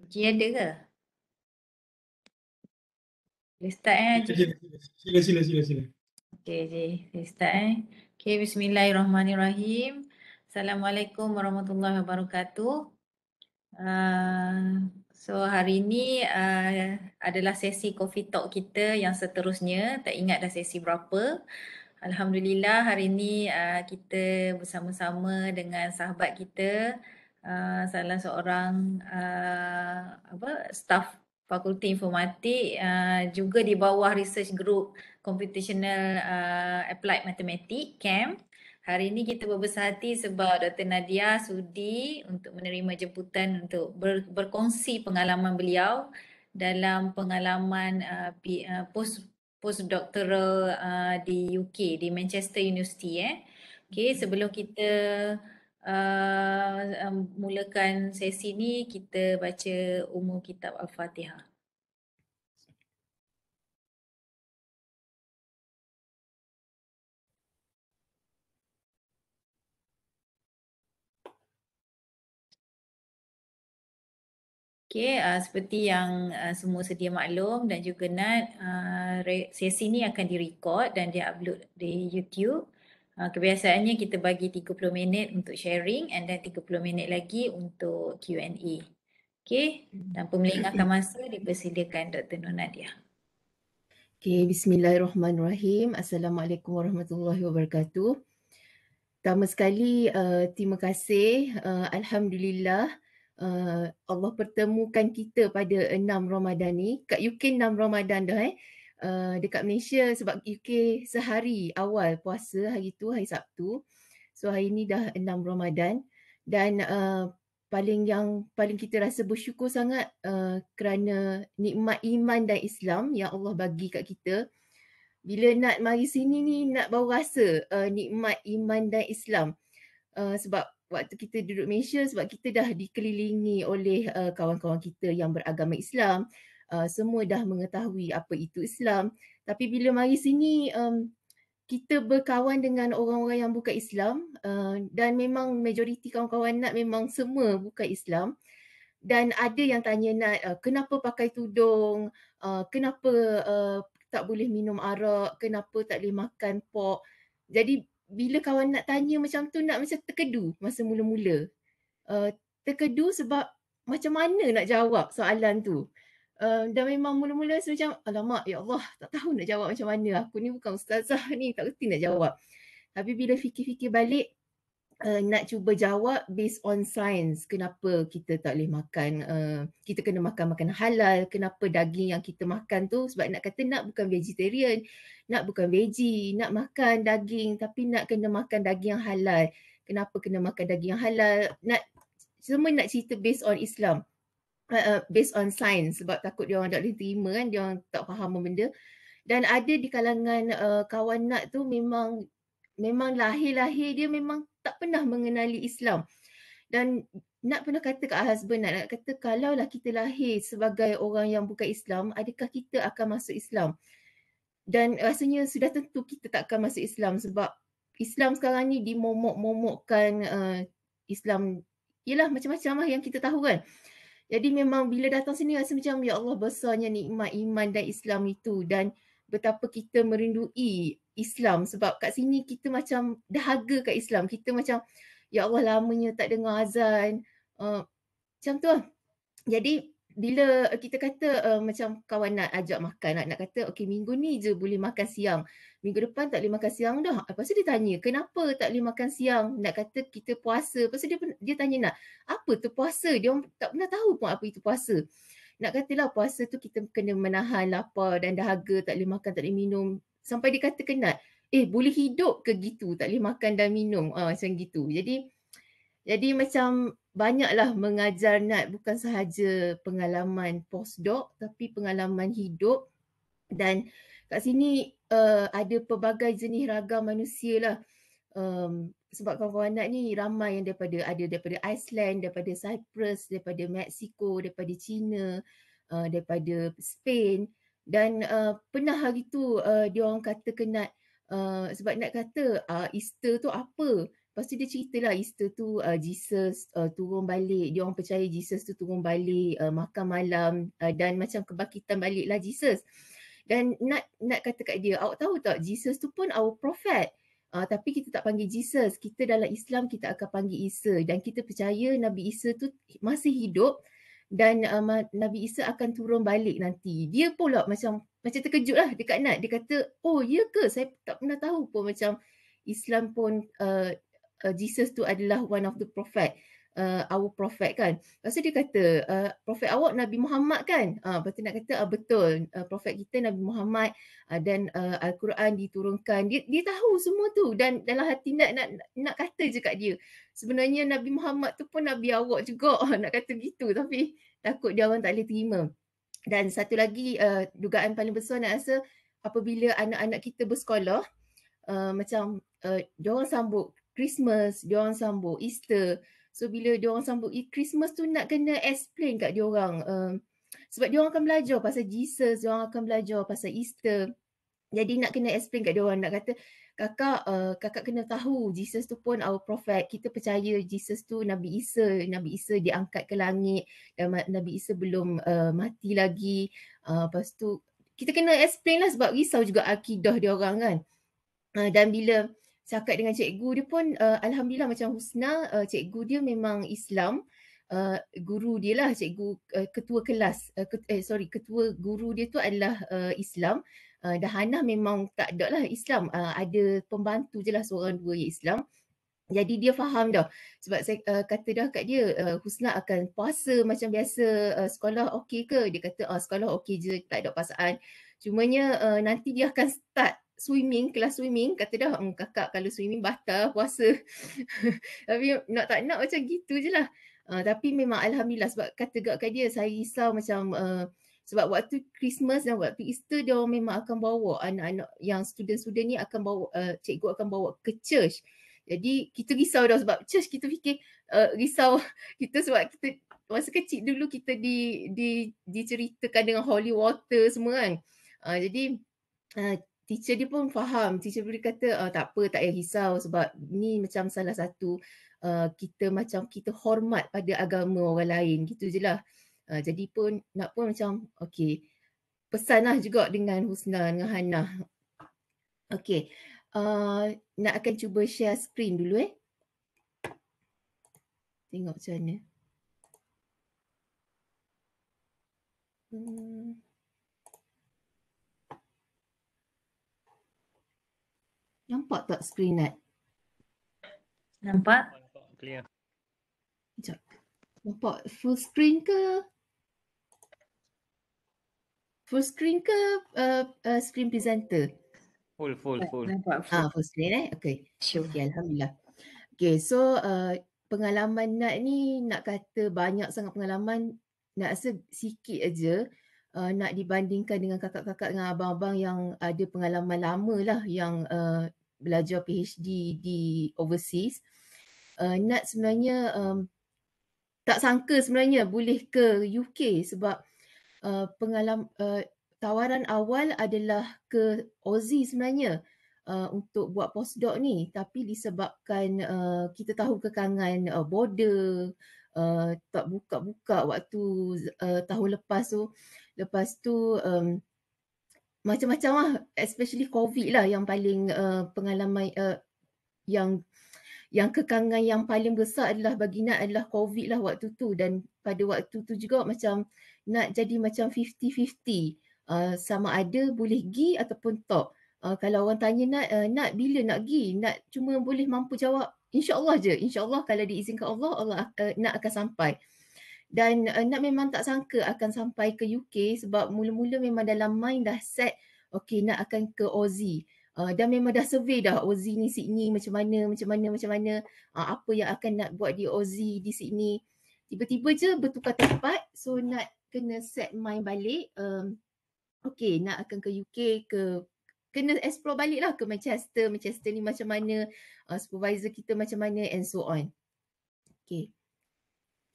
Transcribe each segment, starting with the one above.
Haji ada ke? Boleh start Haji? Sila. Okey Haji, saya start Okey, bismillahirrahmanirrahim. Assalamualaikum warahmatullahi wabarakatuh. So hari ini adalah sesi coffee talk kita yang seterusnya. Tak ingat dah sesi berapa. Alhamdulillah hari ini kita bersama-sama dengan sahabat kita, salah seorang staff Fakulti Informatik, juga di bawah Research Group Computational Applied Mathematics (CAM). Hari ini kita berbesar hati sebab Dr. Nadia sudi untuk menerima jemputan untuk berkongsi pengalaman beliau dalam pengalaman postdoctoral di UK, di Manchester University. Okay, sebelum kita mulakan sesi ni, kita baca umum kitab Al-Fatihah. Okay, seperti yang semua sedia maklum dan juga Nat, sesi ni akan direkod dan dia upload di YouTube. Kebiasaannya kita bagi 30 minit untuk sharing and then 30 minit lagi untuk Q&A. Okay, dan pemelengahkan masa dipersilakan Dr. Nur Nadia. Okay, bismillahirrahmanirrahim. Assalamualaikum warahmatullahi wabarakatuh. Pertama sekali, terima kasih. Alhamdulillah, Allah pertemukan kita pada 6 Ramadan ni. Kat UK 6 Ramadan dah dekat Malaysia sebab UK sehari awal puasa, hari tu hari Sabtu. So hari ni dah 6 Ramadan dan paling kita rasa bersyukur sangat kerana nikmat iman dan Islam yang Allah bagi kat kita. Bila nak mari sini ni nak baru rasa nikmat iman dan Islam. Sebab waktu kita duduk Malaysia, sebab kita dah dikelilingi oleh kawan-kawan kita yang beragama Islam, semua dah mengetahui apa itu Islam. Tapi bila mari sini, kita berkawan dengan orang-orang yang bukan Islam, dan memang majoriti kawan-kawan Nat memang semua bukan Islam. Dan ada yang tanya Nat, kenapa pakai tudung, kenapa tak boleh minum arak, kenapa tak boleh makan pork. Jadi bila kawan Nat tanya macam tu, Nat macam terkedu masa mula-mula. Terkedu sebab macam mana nak jawab soalan tu. Dan memang mula-mula rasa macam, alamak ya Allah, tak tahu nak jawab macam mana. Aku ni bukan ustazah ni, tak reti nak jawab. Tapi bila fikir-fikir balik, nak cuba jawab based on science. Kenapa kita tak boleh makan, kita kena makan makanan halal, kenapa daging yang kita makan tu, sebab nak kata nak bukan vegetarian, nak bukan veggie, nak makan daging tapi nak kena makan daging yang halal. Kenapa kena makan daging yang halal? Semua nak cerita based on Islam. Based on science sebab takut dia orang tak boleh terima kan, dia orang tak faham benda. Dan ada di kalangan kawan Nat tu memang lahir-lahir dia memang tak pernah mengenali Islam. Dan Nat pernah kata kat husband Nat kata kalaulah kita lahir sebagai orang yang bukan Islam, adakah kita akan masuk Islam? Dan rasanya sudah tentu kita tak akan masuk Islam sebab Islam sekarang ni dimomok-momokkan. Islam ialah macam-macam lah yang kita tahu kan. Jadi memang bila datang sini rasa macam ya Allah besarnya nikmat iman dan Islam itu, dan betapa kita merindui Islam sebab kat sini kita macam dahaga kat Islam. Kita macam ya Allah lamanya tak dengar azan. Macam tu lah. Jadi bila kita kata macam kawan nak ajak makan, nak kata okey minggu ni je boleh makan siang, minggu depan tak boleh makan siang dah. Lepas tu dia tanya kenapa tak boleh makan siang, nak kata kita puasa. Lepas tu dia tanya nak apa tu puasa, dia orang tak pernah tahu pun apa itu puasa. Nak katalah puasa tu kita kena menahan lapar dan dahaga, tak boleh makan, tak boleh minum. Sampai dia kata kenat, boleh hidup ke gitu, tak boleh makan dan minum, macam gitu. Jadi macam banyaklah mengajar Nat, bukan sahaja pengalaman postdoc tapi pengalaman hidup. Dan kat sini ada pelbagai jenis ragam manusia lah. Sebab kawan-kawan Nat ni ramai yang ada daripada Iceland, daripada Cyprus, daripada Mexico, daripada China, daripada Spain. Dan pernah hari tu dia orang kata ke Nat, sebab Nat kata Easter tu apa? Lepas tu dia ceritalah Easter tu Jesus turun balik. Dia orang percaya Jesus tu turun balik makan malam dan macam kebangkitan baliklah Jesus. Dan nak kata kat dia, awak tahu tak Jesus tu pun our prophet. Tapi kita tak panggil Jesus. Kita dalam Islam kita akan panggil Isa. Dan kita percaya Nabi Isa tu masih hidup dan Nabi Isa akan turun balik nanti. Dia pula macam terkejut lah dekat Nat. Dia kata, oh ya ke? Saya tak pernah tahu pun macam Islam pun Jesus tu adalah one of the prophet. Our prophet kan. Lepas tu dia kata, prophet awak Nabi Muhammad kan? Lepas tu nak kata, betul. Prophet kita Nabi Muhammad dan Al-Quran diturunkan. Dia tahu semua tu. Dan dalam hati nak kata je kat dia. Sebenarnya Nabi Muhammad tu pun Nabi awak juga. Nak kata gitu. Tapi takut dia orang tak boleh terima. Dan satu lagi dugaan paling besar nak rasa apabila anak-anak kita bersekolah, macam diorang sambut Christmas, diorang sambut Easter. So bila diorang sambut Christmas tu nak kena explain kat diorang. Sebab diorang akan belajar pasal Jesus, diorang akan belajar pasal Easter. Jadi nak kena explain kat diorang, nak kata kakak kena tahu Jesus tu pun our prophet. Kita percaya Jesus tu Nabi Isa diangkat ke langit dan Nabi Isa belum mati lagi. Lepas tu kita kena explain lah sebab risau juga akidah diorang kan. Dan bila cakap dengan cikgu dia pun alhamdulillah macam Husna, cikgu dia memang Islam. Guru dia lah cikgu ketua kelas ketua guru dia tu adalah Islam. Dan Hannah memang tak ada lah Islam, ada pembantu je lah seorang dua yang Islam. Jadi dia faham dah. Sebab saya kata dah kat dia, Husna akan puasa macam biasa, sekolah okey ke? Dia kata sekolah okey je, tak ada paksaan. Cumanya nanti dia akan start kelas swimming, kata dah kakak kalau swimming batal puasa. Tapi nak tak nak macam gitu je lah. Tapi memang alhamdulillah sebab kata kat dia, saya risau macam sebab waktu Christmas dan waktu Easter dia orang memang akan bawa anak-anak yang student-student ni akan bawa, cikgu akan bawa ke church. Jadi kita risau dah sebab church kita fikir risau kita sebab kita masa kecil dulu kita diceritakan dengan holy water semua kan. Jadi teacher dia pun faham. Teacher boleh kata tak apa, tak payah risau sebab ni macam salah satu kita hormat pada agama orang lain. Gitu je lah. Jadi pun nak pun macam okey. Pesanlah juga dengan Husna dengan Hannah. Okey. Nak akan cuba share screen dulu Tengok macam mana. Nampak tak screen Nat? Nampak? Clear. Sekejap. Nampak full screen ke? Full screen ke screen presenter? Full. Nampak full. Full screen Okay. Sure. Okay, alhamdulillah. Okay, so pengalaman Nat ni nak kata banyak sangat pengalaman. Nak rasa sikit aja nak dibandingkan dengan kakak-kakak dengan abang-abang yang ada pengalaman lama lah yang belajar PhD di overseas. Nat sebenarnya tak sangka sebenarnya boleh ke UK sebab tawaran awal adalah ke Aussie sebenarnya untuk buat postdoc ni, tapi disebabkan kita tahu kekangan border tak buka-buka waktu tahun lepas tu. Lepas tu macam-macam lah, especially COVID lah yang paling pengalaman yang kekangan yang paling besar adalah bagi Nat adalah COVID lah waktu tu. Dan pada waktu tu juga macam Nat jadi macam 50-50. Sama ada boleh pergi ataupun tak. Kalau orang tanya Nat bila nak pergi? Nat cuma boleh mampu jawab insyaAllah je. InsyaAllah kalau diizinkan Allah Nat akan sampai. Dan Nat memang tak sangka akan sampai ke UK sebab mula-mula memang dalam mind dah set okay Nat akan ke Aussie. Dan memang dah survey dah Aussie ni Sydney macam mana, apa yang akan Nat buat di Aussie di Sydney. Tiba-tiba je bertukar tempat, so Nat kena set mind balik. Okay, Nat akan ke UK, kena explore balik lah ke Manchester ni macam mana, supervisor kita macam mana and so on. Okay,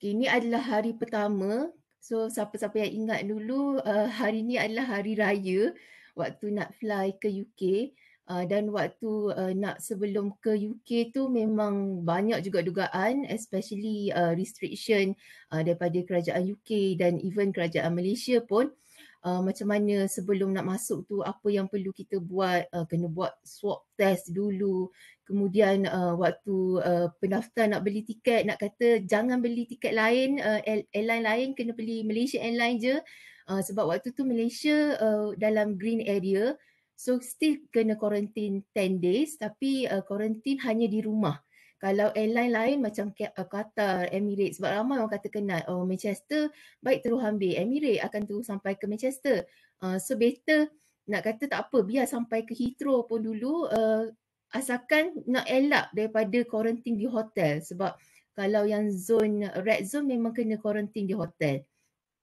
ini adalah hari pertama. So siapa-siapa yang ingat dulu, hari ni adalah hari raya waktu nak fly ke UK. Dan waktu nak sebelum ke UK tu memang banyak juga dugaan, especially restriction daripada kerajaan UK dan even kerajaan Malaysia pun, macam mana sebelum nak masuk tu apa yang perlu kita buat, kena buat swab test dulu. Kemudian waktu pendaftar nak beli tiket, nak kata jangan beli tiket lain, airline lain, kena beli Malaysia Airlines je. Sebab waktu tu Malaysia dalam green area, so still kena quarantine 10 days, tapi quarantine hanya di rumah. Kalau airline lain macam Qatar, Emirates, sebab ramai orang kata kenal, oh Manchester, baik terus ambil Emirates akan terus sampai ke Manchester. So better nak kata tak apa, biar sampai ke Heathrow pun dulu, asalkan nak elak daripada quarantine di hotel. Sebab kalau yang red zone memang kena quarantine di hotel.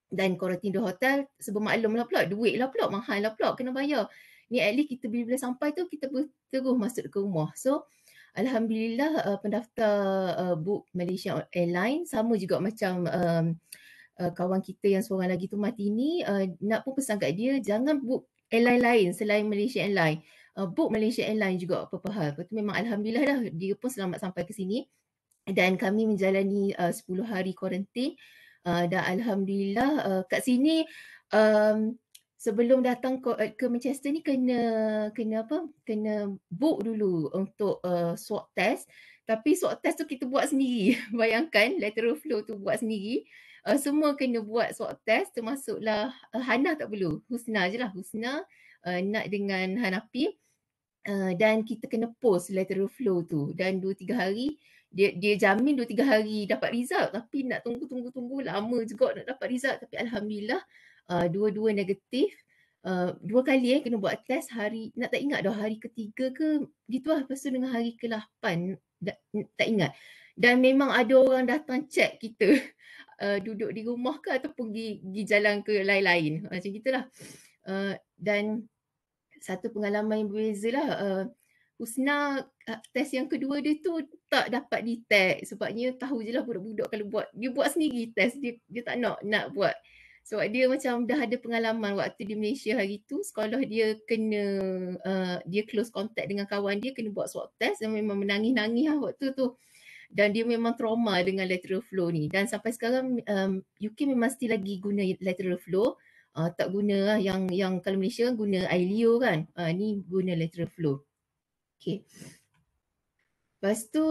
Dan quarantine di hotel, sebab maklum lah pula, duit lah pula, mahal lah pula, kena bayar. Ni at least kita bila sampai tu, kita terus masuk ke rumah. So, Alhamdulillah pendaftar book Malaysia Airlines, sama juga macam kawan kita yang seorang lagi tu Martini, nak pun pesan kat dia, jangan book airline lain selain Malaysia Airlines. Book Malaysia Airlines juga apa-apa hal. Lepas tu memang Alhamdulillah dah, dia pun selamat sampai ke sini. Dan kami menjalani 10 hari kuarantin. Dan Alhamdulillah kat sini sebelum datang ke Manchester ni kena book dulu untuk swab test. Tapi swab test tu kita buat sendiri. Bayangkan lateral flow tu buat sendiri. Semua kena buat swab test, termasuklah Hana tak perlu. Husna je lah. Husna nak dengan Hanafi. Dan kita kena post lateral flow tu. Dan 2-3 hari dia jamin 2-3 hari dapat result, tapi nak tunggu lama juga nak dapat result. Tapi Alhamdulillah dua-dua negatif. 2 kali kena buat test, hari nak tak ingat dah hari ketiga ke gitu lah. Lepas tu dengan hari ke-8 tak ingat. Dan memang ada orang datang check kita duduk di rumah ke ataupun pergi jalan ke lain-lain, macam gitulah. Dan satu pengalaman yang berbeza lah. Husna test yang kedua dia tu tak dapat detect, sebabnya tahu je lah budak-budak kalau buat, dia buat sendiri test, dia tak nak buat. Sebab dia macam dah ada pengalaman waktu di Malaysia hari tu, sekolah dia kena, dia close contact dengan kawan dia, kena buat swab test dan memang menangis-nangis lah waktu tu. Dan dia memang trauma dengan lateral flow ni. Dan sampai sekarang UK memang still lagi guna lateral flow. Tak guna lah yang kalau Malaysia kan guna ILEO kan. Ni guna lateral flow. Okay. Lepas tu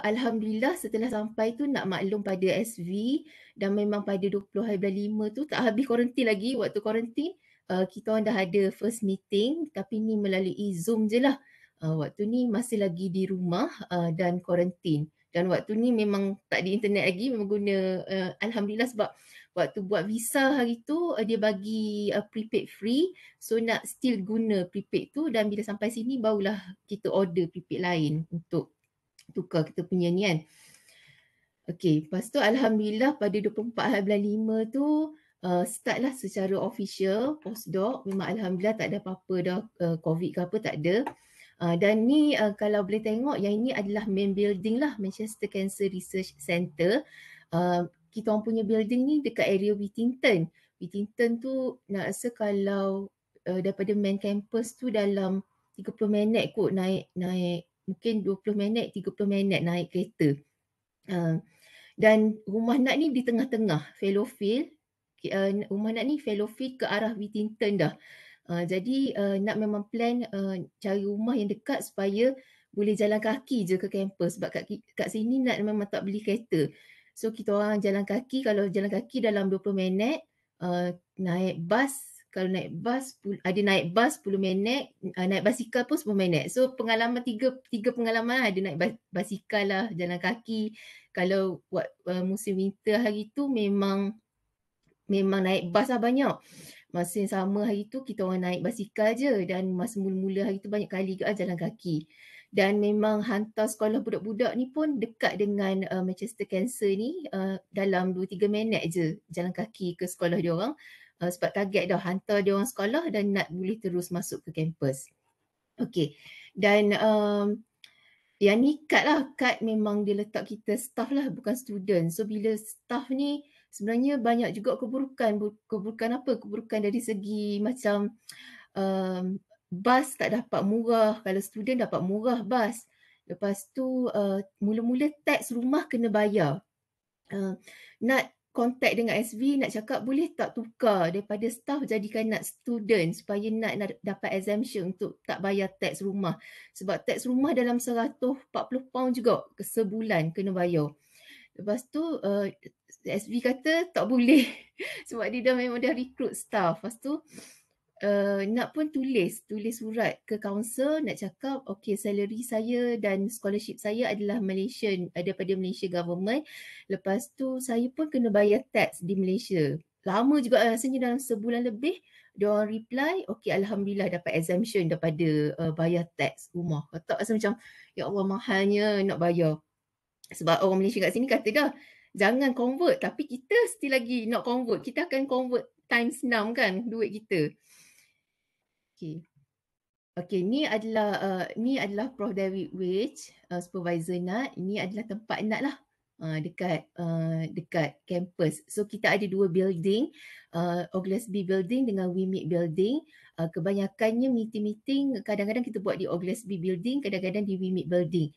Alhamdulillah setelah sampai tu nak maklum pada SV, dan memang pada 20 hari bulan 5 tu tak habis kuarantin lagi. Waktu kuarantin kita orang dah ada first meeting, tapi ni melalui Zoom je lah. Waktu ni masih lagi di rumah dan kuarantin. Dan waktu ni memang tak di internet lagi, memang guna Alhamdulillah sebab waktu buat visa hari tu dia bagi prepaid free. So nak still guna prepaid tu, dan bila sampai sini barulah kita order prepaid lain untuk tukar kita punya ni kan. Okay, lepas tu Alhamdulillah pada 24 hari bulan 5 tu start lah secara official postdoc. Memang Alhamdulillah tak ada apa-apa dah, COVID ke apa tak ada. Dan ni kalau boleh tengok, yang ini adalah main building lah, Manchester Cancer Research Centre. Kita orang punya building ni dekat area Whittington. Whittington tu nak rasa kalau daripada main campus tu dalam 30 minit kot naik mungkin 20 minit, 30 minit naik kereta. Dan rumah Nat ni di tengah-tengah Fallowfield. Rumah Nat ni Fallowfield ke arah Whittington dah. Jadi Nat memang plan cari rumah yang dekat supaya boleh jalan kaki je ke kampus. Sebab kat sini Nat memang tak beli kereta. So kita orang jalan kaki, kalau jalan kaki dalam 20 minit, naik bas, kalau naik bas, ada naik bas 10 minit, naik basikal pun 10 minit. So pengalaman tiga pengalaman lah. Ada naik basikal lah, jalan kaki. Kalau musim winter hari tu memang naik bas lah banyak. Masa yang sama hari tu kita orang naik basikal je, dan masa mula-mula hari tu banyak kali juga jalan kaki. Dan memang hantar sekolah budak-budak ni pun dekat dengan Manchester Cancer ni, dalam 2-3 minit je jalan kaki ke sekolah dia orang. Sebab target dah hantar dia orang sekolah dan nak boleh terus masuk ke kampus. Okay. Dan yang ni kad lah, kad memang dia letak kita staff lah, bukan student. So bila staff ni sebenarnya banyak juga keburukan. Keburukan apa? Keburukan dari segi macam bas tak dapat murah, kalau student dapat murah bas. Lepas tu mula-mula tax rumah kena bayar. Nak contact dengan SV, nak cakap boleh tak tukar daripada staff jadikan nak student supaya nak dapat exemption untuk tak bayar tax rumah. Sebab tax rumah dalam 140 pound juga sebulan kena bayar. Lepas tu SV kata tak boleh sebab dia memang dah recruit staff. Lepas tu nak pun tulis surat ke council nak cakap okay, salary saya dan scholarship saya adalah Malaysian, daripada Malaysia government. Lepas tu saya pun kena bayar tax di Malaysia. Lama juga rasanya, dalam sebulan lebih dia orang reply okay, alhamdulillah dapat exemption daripada bayar tax rumah. Tak rasa macam ya Allah mahalnya nak bayar. Sebab orang Malaysia kat sini kata dah jangan convert, tapi kita still lagi nak convert. Kita akan convert times 6 kan duit kita. Okay, ni adalah Prof David Wage, supervisor NAT. Ini adalah tempat NAT lah, dekat kampus. So kita ada dua building, Oglesby Building dengan WeMeet Building. Kebanyakannya meeting-meeting kadang-kadang kita buat di Oglesby Building, kadang-kadang di WeMeet Building.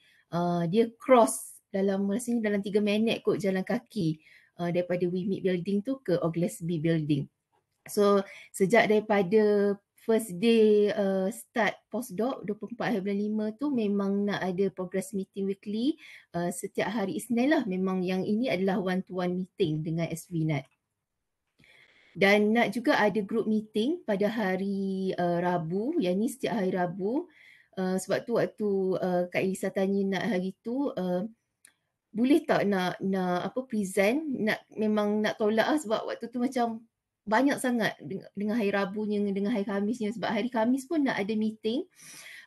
Dia cross rasanya dalam 3 minit kot jalan kaki daripada WeMeet Building tu ke Oglesby Building. So sejak daripada first day start postdoc 24 hari bulan 5 tu memang nak ada progress meeting weekly setiap hari Isnin lah. Memang yang ini adalah one-to-one meeting dengan SVNAT. Dan nak juga ada group meeting pada hari Rabu, yang ni setiap hari Rabu. Sebab tu waktu Kak Elisa tanya nak hari tu, boleh tak nak present, memang nak tolak lah sebab waktu tu macam banyak sangat dengan hari Rabunya dengan hari Khamisnya. Sebab hari Khamis pun nak ada meeting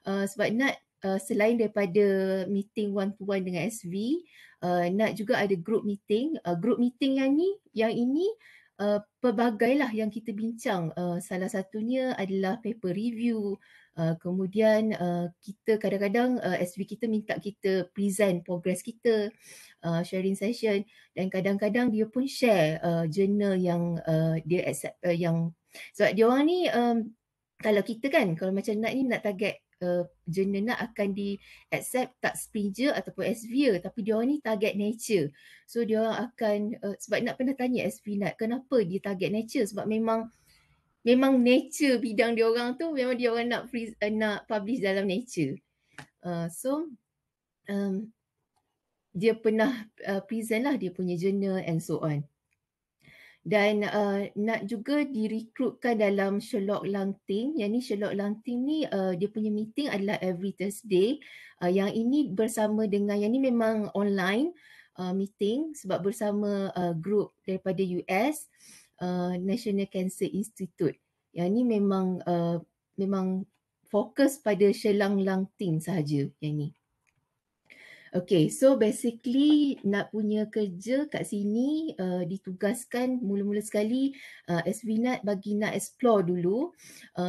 sebab nak selain daripada meeting one to one dengan SV, nak juga ada group meeting. Group meeting yang ini pelbagai lah yang kita bincang. Salah satunya adalah paper review. Kemudian kita kadang-kadang SV kita minta kita present progress kita, sharing session, dan kadang-kadang dia pun share journal yang dia accept, yang sebab dia orang ni kalau kita kan, kalau macam NAT ni nak target journal NAT akan di accept tak Springer ataupun Elsevier, tapi dia orang ni target Nature. So dia orang akan sebab NAT pernah tanya SV NAT kenapa dia target Nature, sebab memang Nature bidang dia orang tu, memang dia orang nak publish dalam Nature. So dia pernah present lah dia punya journal and so on. Dan nak juga direkrutkan dalam Sherlock Langting. Yang ni Sherlock Langting ni dia punya meeting adalah every Thursday. Yang ini bersama dengan, yang ni memang online meeting sebab bersama group daripada US, National Cancer Institute. Yang ni memang fokus pada Sherlock Langting sahaja yang ni. Okay, so basically nak punya kerja kat sini ditugaskan mula-mula sekali SVNAT bagi nak explore dulu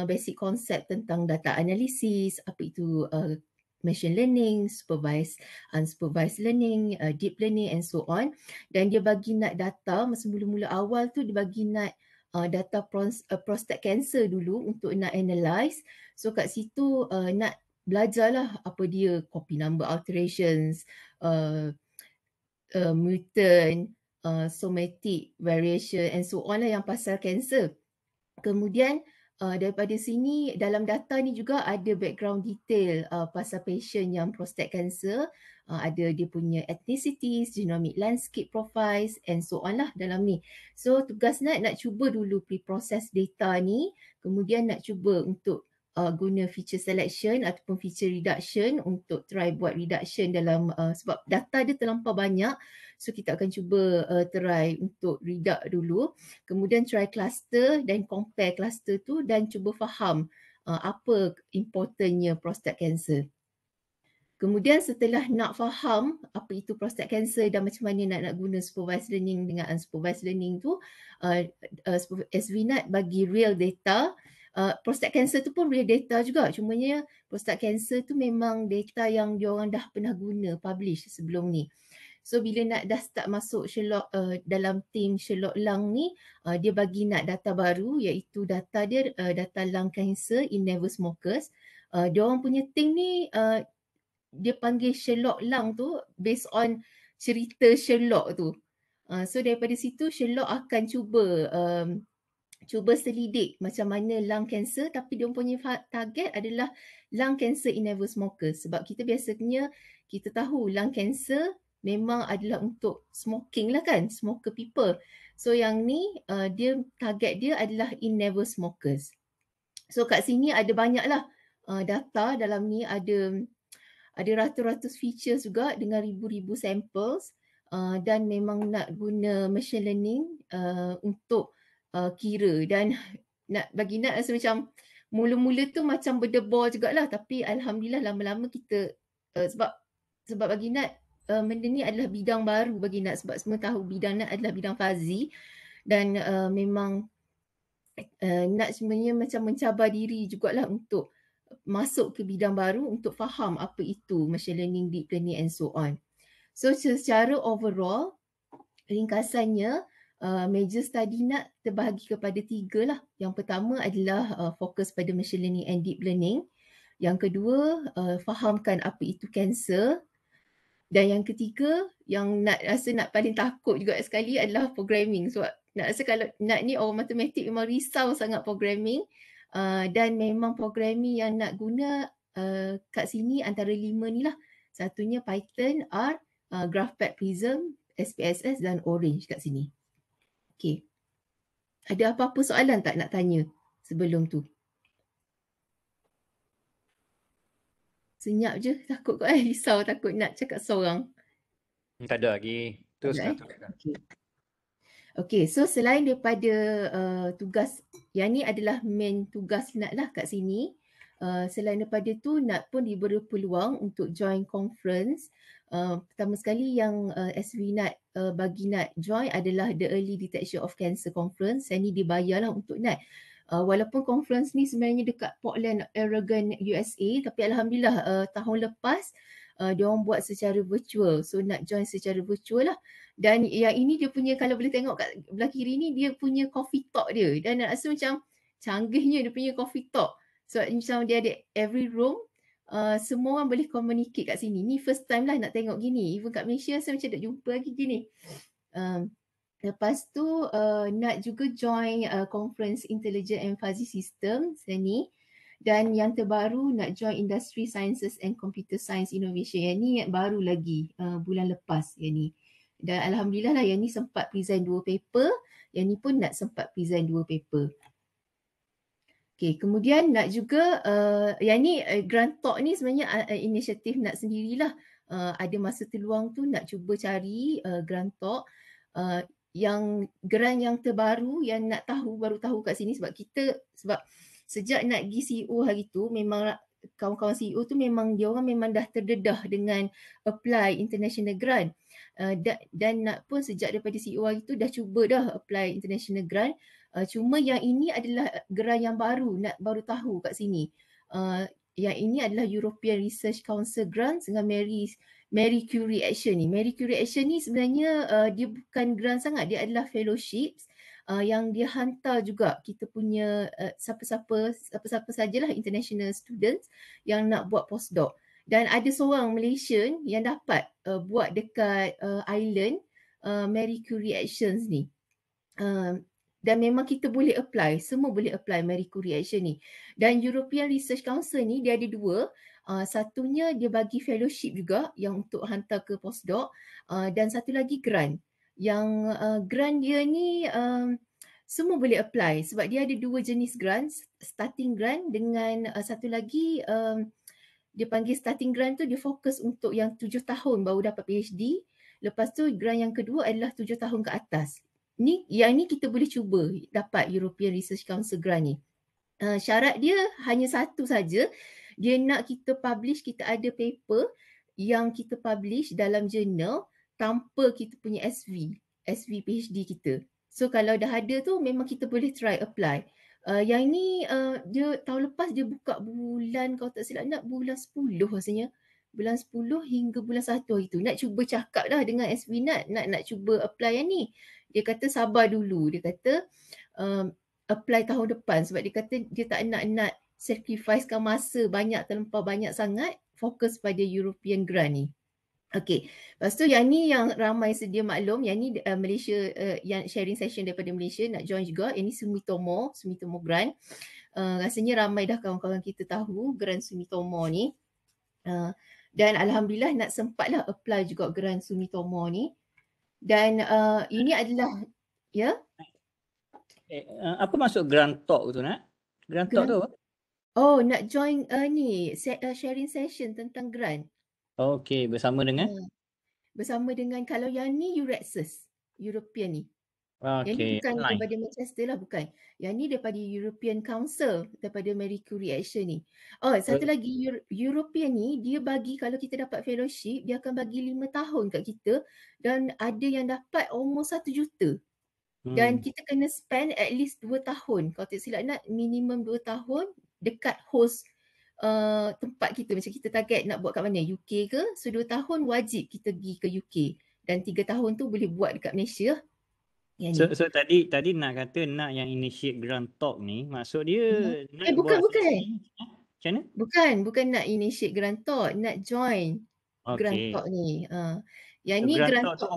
basic konsep tentang data analysis, apa itu machine learning, supervised, unsupervised learning, deep learning and so on. Dan dia bagi nak data, masa mula-mula awal tu dia bagi nak data prostate cancer dulu untuk nak analyse. So kat situ nak belajarlah apa dia copy number alterations, mutant, somatic variation and so on lah yang pasal cancer. Kemudian daripada sini dalam data ni juga ada background detail pasal patient yang prostate cancer, ada dia punya ethnicities, genomic landscape profiles and so on lah dalam ni. So tugas nak cuba dulu pre-process data ni, kemudian nak cuba untuk guna feature selection ataupun feature reduction untuk try buat reduction dalam sebab data dia terlampau banyak. So kita akan cuba try untuk reduct dulu, kemudian try cluster dan compare cluster tu dan cuba faham apa importantnya prostate cancer. Kemudian setelah nak faham apa itu prostate cancer dan macam mana nak guna supervised learning dengan unsupervised learning tu, SVNAT bagi real data. Prostate cancer tu pun real data juga, cumanya prostate cancer tu memang data yang diorang dah pernah guna publish sebelum ni. So bila Nat dah start masuk Sherlock dalam tim Sherlock Lung ni, dia bagi Nat data baru iaitu data dia data lung cancer in never smokers. Dia orang punya tim ni dia panggil Sherlock Lung tu based on cerita Sherlock tu. So daripada situ Sherlock akan cuba selidik macam mana lung cancer, tapi dia punya target adalah lung cancer in never smokers. Sebab kita biasanya kita tahu lung cancer memang adalah untuk smoking lah kan, smoker people. So yang ni dia target dia adalah in never smokers. So kat sini ada banyak lah data dalam ni, ada ratus-ratus features juga dengan ribu-ribu samples, dan memang nak guna machine learning untuk kira. Dan bagi Nat rasa macam mula-mula tu macam berdebar jugalah, tapi alhamdulillah lama-lama kita sebab bagi Nat benda ni adalah bidang baru bagi Nat, sebab semua tahu bidang Nat adalah bidang fuzzy, dan memang Nat sebenarnya macam mencabar diri jugalah untuk masuk ke bidang baru untuk faham apa itu machine learning, deep learning and so on. So secara overall, ringkasannya major study Nat terbahagi kepada 3 lah. Yang pertama adalah fokus pada machine learning and deep learning. Yang kedua, fahamkan apa itu cancer. Dan yang ketiga, yang Nat rasa Nat paling takut juga sekali adalah programming. Sebab Nat rasa kalau Nat ni orang matematik memang risau sangat programming. Dan memang programming yang Nat guna kat sini antara 5 ni lah. Satunya Python, R, GraphPad Prism, SPSS dan Orange kat sini. Okay. Ada apa-apa soalan tak nak tanya sebelum tu? Senyap je, takut kot risau, takut nak cakap seorang. Tak ada lagi. Teruskan. Okay, so selain daripada tugas, yang ni adalah main tugas Nat lah kat sini. Selain daripada tu, Nat pun diberi peluang untuk join conference. Pertama sekali yang SV Nat bagi Nat join adalah The Early Detection of Cancer Conference. Yang ni dibayar lah untuk Nat. Walaupun conference ni sebenarnya dekat Portland, Oregon, USA, tapi alhamdulillah tahun lepas dia orang buat secara virtual. So Nat join secara virtual lah. Dan yang ini dia punya, kalau boleh tengok kat belah kiri ni, dia punya coffee talk dia. Dan nak rasa macam canggihnya dia punya coffee talk. So macam dia ada every room, semua orang boleh communicate kat sini. Ni first time lah nak tengok gini. Even kat Malaysia saya macam tak jumpa lagi gini. Lepas tu Nat juga join conference Intelligent and Fuzzy Systems ni. Dan yang terbaru nak join Industry Sciences and Computer Science Innovation. Yang ni baru lagi bulan lepas yang ni. Dan alhamdulillah lah yang ni sempat present 2 paper, yang ni pun Nat sempat present 2 paper. Okay, kemudian Nat juga, yang ni grant talk ni sebenarnya inisiatif Nat sendirilah. Ada masa terluang tu Nat cuba cari grant talk. Yang grant yang terbaru yang Nat baru tahu kat sini, sebab sejak Nat pergi CEO hari tu, memang kawan-kawan CEO tu memang dia orang memang dah terdedah dengan apply international grant. Dan Nat pun sejak daripada CEO hari tu dah cuba dah apply international grant. Cuma yang ini adalah grant yang baru, Nat baru tahu kat sini. Yang ini adalah European Research Council grant dengan Marie Curie Action ni. Marie Curie Action ni sebenarnya dia bukan grant sangat, dia adalah fellowships yang dia hantar juga kita punya siapa-siapa sajalah international students yang nak buat postdoc. Dan ada seorang Malaysian yang dapat buat dekat island Marie Curie Actions ni. Dan memang kita boleh apply, semua boleh apply Marie Curie Action ni. Dan European Research Council ni dia ada 2. Satunya dia bagi fellowship juga yang untuk hantar ke postdoc, dan satu lagi grant. Yang grant dia ni semua boleh apply sebab dia ada 2 jenis grant, starting grant dengan satu lagi dia panggil starting grant tu dia fokus untuk yang 7 tahun baru dapat PhD. Lepas tu grant yang kedua adalah 7 tahun ke atas. Yang ni kita boleh cuba dapat European Research Council grant ni. Syarat dia hanya satu saja. Dia nak kita publish, kita ada paper yang kita publish dalam jurnal tanpa kita punya SV PhD kita. So kalau dah ada tu memang kita boleh try apply. Yang ni dia tahun lepas dia buka bulan, kalau tak silap nak bulan 10 rasanya. bulan 10 hingga bulan 1 hari tu. Nak cuba cakap lah dengan SB nak cuba apply yang ni. Dia kata sabar dulu. Dia kata apply tahun depan sebab dia kata dia tak nak sacrificekan masa terlampau banyak sangat, fokus pada European grant ni. Okey. Lepas tu yang ni yang ramai sedia maklum, yang ni Malaysia, yang sharing session daripada Malaysia nak join juga. Yang ni Sumitomo grant. Rasanya ramai dah kawan-kawan kita tahu grant Sumitomo ni. Dan alhamdulillah nak sempatlah apply juga grant Sumitomo ni. Dan ini adalah apa maksud grant talk tu nak? Grant talk tu apa? Oh, nak join ni sharing session tentang grant. Okey, bersama dengan kalau yang ni Eurexus, European ni. Yang ni bukan daripada Manchester lah, bukan. Yang ni daripada European Council, daripada Marie Curie Action ni. Oh, satu lagi, European ni dia bagi, kalau kita dapat fellowship, dia akan bagi 5 tahun kat kita dan ada yang dapat almost 1 juta. Dan kita kena spend at least 2 tahun. Kalau tak silap nak minimum 2 tahun dekat host tempat kita. Macam kita target nak buat kat mana? UK ke? So 2 tahun wajib kita pergi ke UK. Dan 3 tahun tu boleh buat dekat Malaysia. So tadi nak kata nak yang initiate grant talk ni, maksud dia nak bukan. Macam mana? Bukan nak initiate grant talk, nak join grant talk ni. Yang ni grant talk tu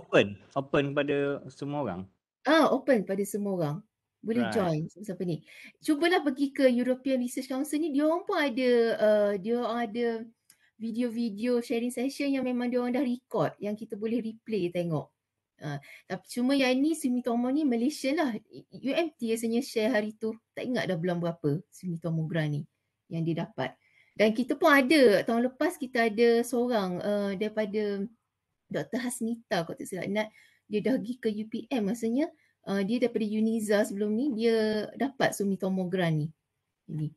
open kepada semua orang. Open pada semua orang. Boleh join siapa ni. Cubalah pergi ke European Research Council ni, dia orang pun ada video-video sharing session yang memang dia orang dah record yang kita boleh replay tengok. Tapi cuma yang ni Sumitomo ni Malaysia lah. UMT rasanya share hari tu. Tak ingat dah bulan berapa Sumitomo grant ni yang dia dapat. Dan kita pun ada, tahun lepas kita ada seorang daripada Dr. Hasnita, kalau tak silap, dia dah pergi ke UPM rasanya. Dia daripada Uniza sebelum ni, dia dapat Sumitomo grant ni. Ini.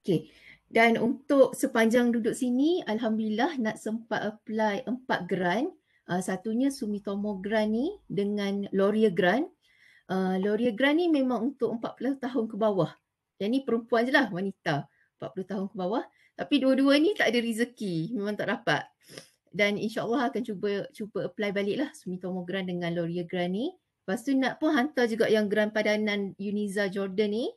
Okay. Dan untuk sepanjang duduk sini, alhamdulillah nak sempat apply 4 grant. Satunya Sumitomo grant ni dengan Laurier grant. Laurier grant ni memang untuk 40 tahun ke bawah. Yang ni perempuan je lah, wanita. 40 tahun ke bawah. Tapi dua-dua ni tak ada rezeki. Memang tak dapat. Dan insyaAllah akan cuba apply balik lah Sumitomo grant dengan Laurier grant ni. Lepas tu nak pun hantar juga yang grant padanan Uniza Jordan ni.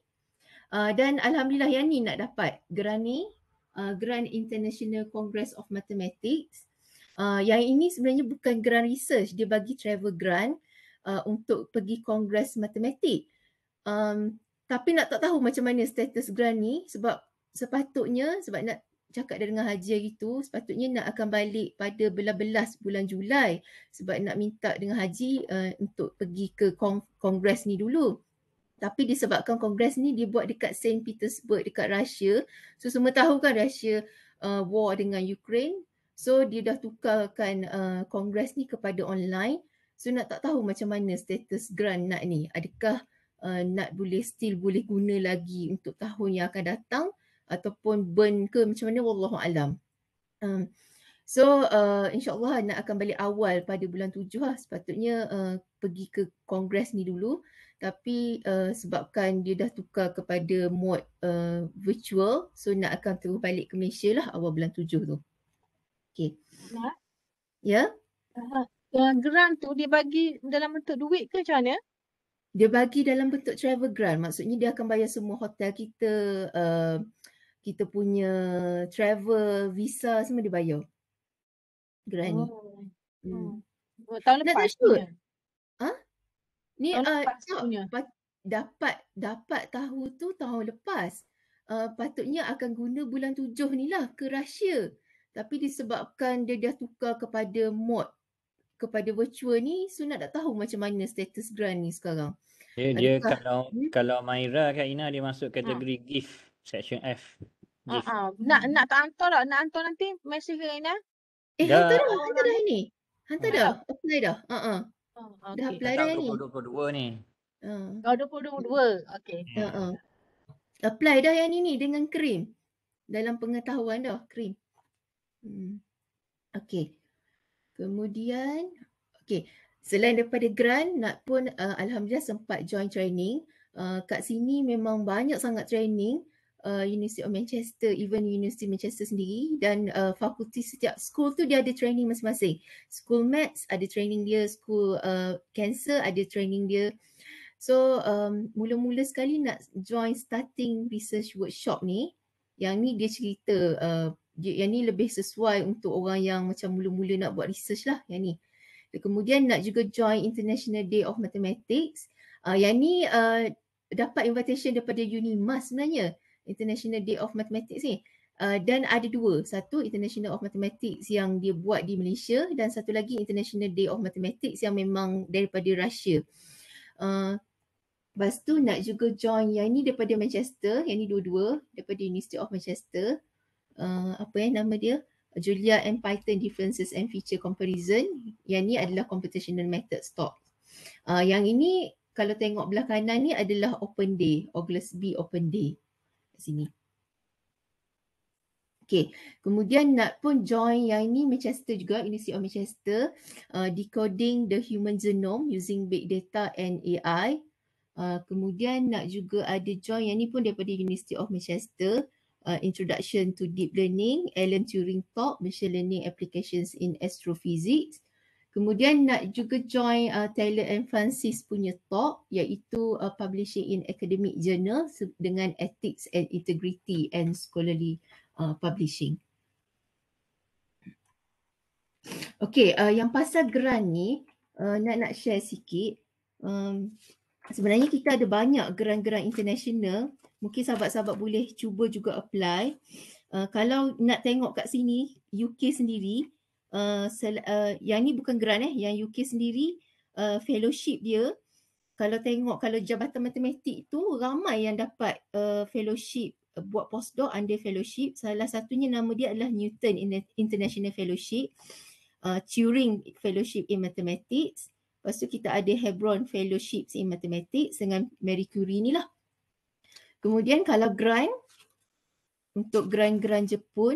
Dan alhamdulillah yang ni nak dapat grant ni. Grant International Congress of Mathematics. Yang ini sebenarnya bukan grant research. Dia bagi travel grant untuk pergi Kongres Matematik. Tapi tak tahu macam mana status grant ni sebab sepatutnya, sebab nak cakap dengan Haji hari tu, sepatutnya nak akan balik pada belas bulan Julai sebab nak minta dengan Haji untuk pergi ke Kongres ni dulu. Tapi disebabkan Kongres ni dia buat dekat St. Petersburg dekat Russia. So semua tahu kan Russia war dengan Ukraine. So dia dah tukarkan Kongres ni kepada online. So nak tak tahu macam mana status grant nak ni. Adakah nak still boleh guna lagi untuk tahun yang akan datang ataupun burn ke macam mana, wallahu alam. So insyaAllah nak akan balik awal pada bulan 7 lah. Sepatutnya pergi ke Kongres ni dulu. Tapi sebabkan dia dah tukar kepada mode virtual, so nak akan terus balik ke Malaysia lah awal bulan 7 tu. Okay. Ya? Grant tu dia bagi dalam bentuk duit ke macam mana? Dia bagi dalam bentuk travel grant. Maksudnya dia akan bayar semua hotel kita, kita punya travel, visa semua dia bayar. Grant ni. Tahun lepas punya. Ni dapat tahu tu tahun lepas. Patutnya akan guna bulan 7 ni lah ke Russia. Tapi disebabkan dia dah tukar kepada mode, kepada virtual ni, so nak tak tahu macam mana status grant ni sekarang. Dia kalau Maira Kak Ina dia masuk kategori gift section F. Gift. Nak tak hantar tak? Nak hantar nanti mesej ke Ina? Hantar dah ni. Hantar dah. Apply dah. Dah apply dah ni. 2022 ni. 2022. Okey. Apply dah yang ni dengan Krim. Dalam pengetahuan dah Krim. Okey. Kemudian selain daripada grant, nak pun alhamdulillah sempat join training. Kat sini memang banyak sangat training. University of Manchester, even University Manchester sendiri, dan fakulti setiap school tu dia ada training masing-masing. School Maths ada training dia, School Cancer ada training dia. So mula-mula sekali nak join starting research workshop ni, yang ni dia cerita yang ni lebih sesuai untuk orang yang macam mula-mula nak buat research lah yang ni. Kemudian nak juga join International Day of Mathematics. Yang ni dapat invitation daripada UNIMAS sebenarnya, International Day of Mathematics ni. Dan ada dua, satu International of Mathematics yang dia buat di Malaysia dan satu lagi International Day of Mathematics yang memang daripada Russia. Lepas tu nak juga join yang ni daripada Manchester, yang ni dua-dua daripada University of Manchester. Nama dia? Julia and Python Differences and Feature Comparison. Yang ni adalah Computational Methods Talk. Yang ini kalau tengok belah kanan ni adalah Open Day, Oglesby Open Day. Kat sini. Okay, kemudian nak pun join yang ini Manchester juga, University of Manchester, Decoding the Human Genome Using Big Data and AI. Kemudian nak juga ada join yang ni pun daripada University of Manchester, Introduction to Deep Learning, Alan Turing Talk, Machine Learning Applications in Astrophysics. Kemudian nak juga join Taylor and Francis punya talk, iaitu Publishing in Academic Journal dengan Ethics and Integrity and Scholarly Publishing. Okay, yang pasal grant ni nak share sikit. Sebenarnya kita ada banyak grant-grant international. Mungkin sahabat-sahabat boleh cuba juga apply. Kalau nak tengok kat sini, UK sendiri, yang ni bukan grant yang UK sendiri, fellowship dia, kalau tengok, kalau Jabatan Matematik tu ramai yang dapat fellowship, buat postdoc under fellowship. Salah satunya nama dia adalah Newton International Fellowship, Turing Fellowship in Mathematics. Lepas tu kita ada Hebron Fellowships in Mathematics dengan Marie Curie ni lah. Kemudian kalau grant, untuk grant-grant Jepun,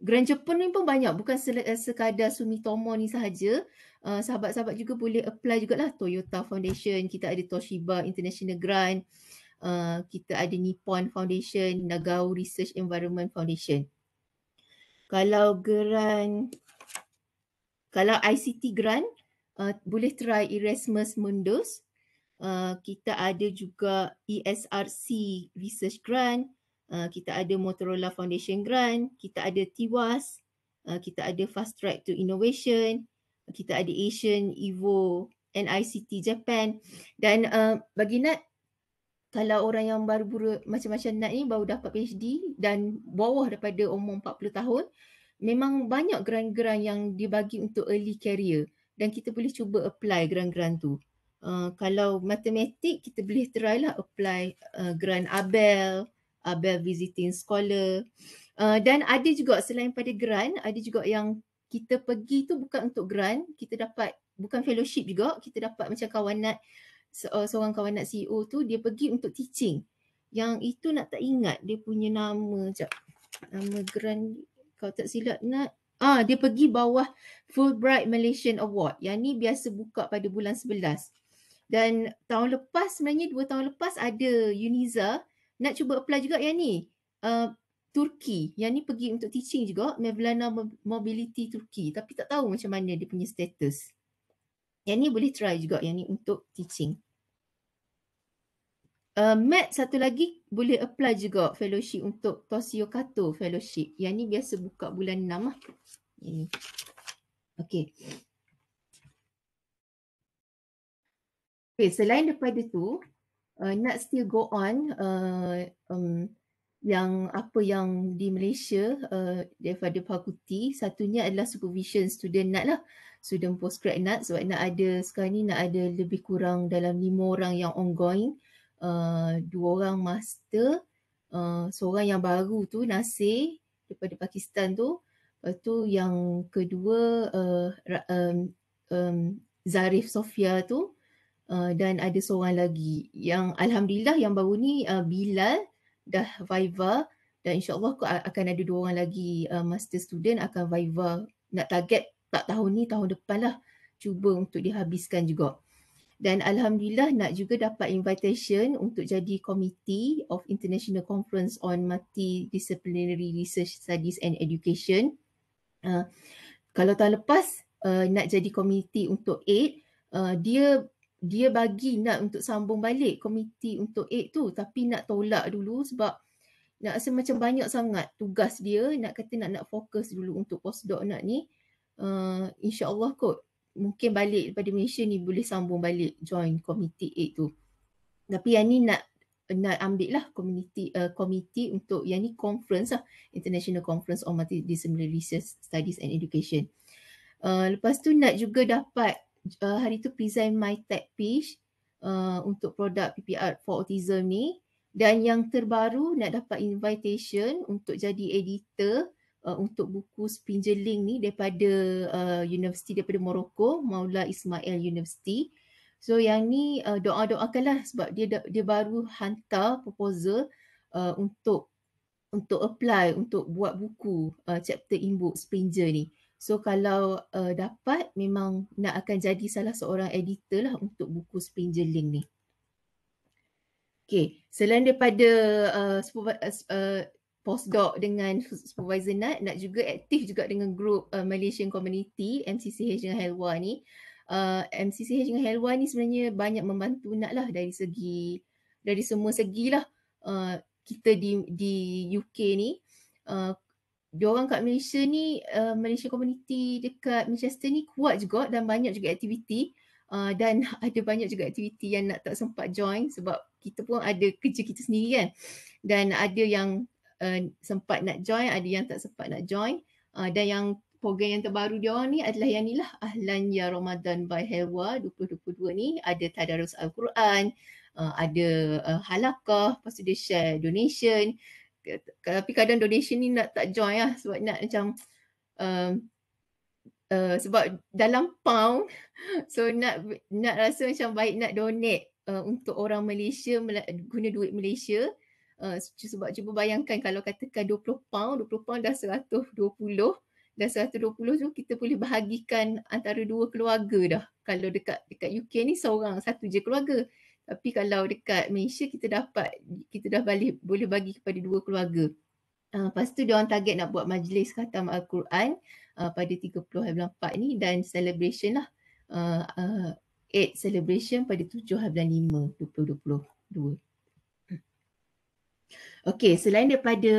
grant Jepun ni pun banyak, bukan sekadar Sumitomo ni sahaja. Sahabat-sahabat juga boleh apply jugalah. Toyota Foundation, kita ada Toshiba International Grant, kita ada Nippon Foundation, Nagao Research Environment Foundation. Kalau grant, kalau ICT grant, boleh try Erasmus Mundus. Kita ada juga ESRC Research Grant, kita ada Motorola Foundation Grant, kita ada TIWAS, kita ada Fast Track to Innovation, kita ada Asian Evo NICT Japan. Dan bagi Nat, kalau orang yang baru macam-macam Nat ni baru dapat PhD dan bawah daripada umur 40 tahun, memang banyak grant-grant yang dibagi untuk early career dan kita boleh cuba apply grant-grant tu. Kalau matematik, kita boleh try lah apply grant Abel Visiting Scholar. Dan ada juga selain pada grant, ada juga yang kita pergi tu bukan untuk grant, kita dapat bukan fellowship juga, kita dapat macam kawan Nat, seorang kawan Nat CEO tu, dia pergi untuk teaching. Yang itu nak tak ingat dia punya nama, nama grant kalau tak silap Nat. Dia pergi bawah Fulbright Malaysian Award. Yang ni biasa buka pada bulan 11. Dan tahun lepas, sebenarnya 2 tahun lepas ada Uniza nak cuba apply juga yang ni. Turki. Yang ni pergi untuk teaching juga, Mevlana Mobility Turki. Tapi tak tahu macam mana dia punya status. Yang ni boleh try juga yang ni untuk teaching. Matt satu lagi boleh apply juga fellowship untuk Toshio Kato Fellowship. Yang ni biasa buka bulan 6 lah. Ini. Okay. Okay, selain daripada tu, nak still go on yang apa yang di Malaysia daripada fakulti, satunya adalah supervision student Nat lah, student postgrad Nat, sebab nak ada sekarang ni nak ada lebih kurang dalam 5 orang yang ongoing, 2 orang master, seorang yang baru tu Nasir daripada Pakistan tu, lepas tu yang kedua Zarif Sofia tu, dan ada seorang lagi yang alhamdulillah yang baru ni Bilal dah Viva, dan insyaAllah akan ada 2 orang lagi master student akan Viva. Nak target tak tahun ni, tahun depan lah cuba untuk dihabiskan juga. Dan alhamdulillah Nat juga dapat invitation untuk jadi Committee of International Conference on Multidisciplinary Research Studies and Education. Kalau tahun lepas Nat jadi komiti untuk AID, dia bagi Nat untuk sambung balik komiti untuk AID tu, tapi Nat tolak dulu sebab Nat rasa macam banyak sangat tugas dia. Nat kata nak fokus dulu untuk postdoc Nat ni. InsyaAllah kot mungkin balik daripada Malaysia ni boleh sambung balik join komiti 8 tu. Tapi yang ni nak ambil lah komiti untuk yang ni conference lah, International Conference on Multidisciplinary Research Studies and Education. Lepas tu Nat juga dapat hari tu present my tech pitch untuk produk PPR for autism ni. Dan yang terbaru Nat dapat invitation untuk jadi editor untuk buku Spinjeling ni daripada universiti daripada Morocco, Maula Ismail University. So yang ni doa-doakanlah sebab dia baru hantar proposal untuk apply untuk buat buku chapter Imbuk Spinjer ni. So kalau dapat memang Nat akan jadi salah seorang editor lah untuk buku Spinjeling ni. Okay, selain daripada postdoc dengan supervisor Nat juga aktif juga dengan grup Malaysian Community MCCH dengan Helwa ni. MCCH dengan Helwa ni sebenarnya banyak membantu Nat lah dari semua segi lah. Kita di UK ni, diorang kat Malaysia ni, Malaysian Community dekat Manchester ni kuat juga dan banyak juga aktiviti. Dan ada banyak juga aktiviti yang Nat tak sempat join sebab kita pun ada kerja kita sendiri kan. Dan ada yang sempat nak join, ada yang tak sempat nak join. Dan yang program yang terbaru dia orang ni adalah yang ni lah, Ahlan Ya Ramadan by Helwa 2022 ni. Ada Tadarus Al-Quran, ada halakah, lepas tu dia share donation. Tapi kadang donation ni Nat tak join lah sebab Nat macam sebab dalam pound, so Nat rasa macam baik nak donate untuk orang Malaysia guna duit Malaysia. Sebab cuba bayangkan kalau katakan 20 pound dah 120. Dan 120 tu kita boleh bahagikan antara 2 keluarga dah. Kalau dekat UK ni satu je keluarga. Tapi kalau dekat Malaysia kita dah boleh bagi kepada 2 keluarga. Lepas tu diorang target nak buat majlis khatam Al-Quran pada 30/4 ni dan celebration lah. 8 celebration pada 7/5 2022. Okey, selain daripada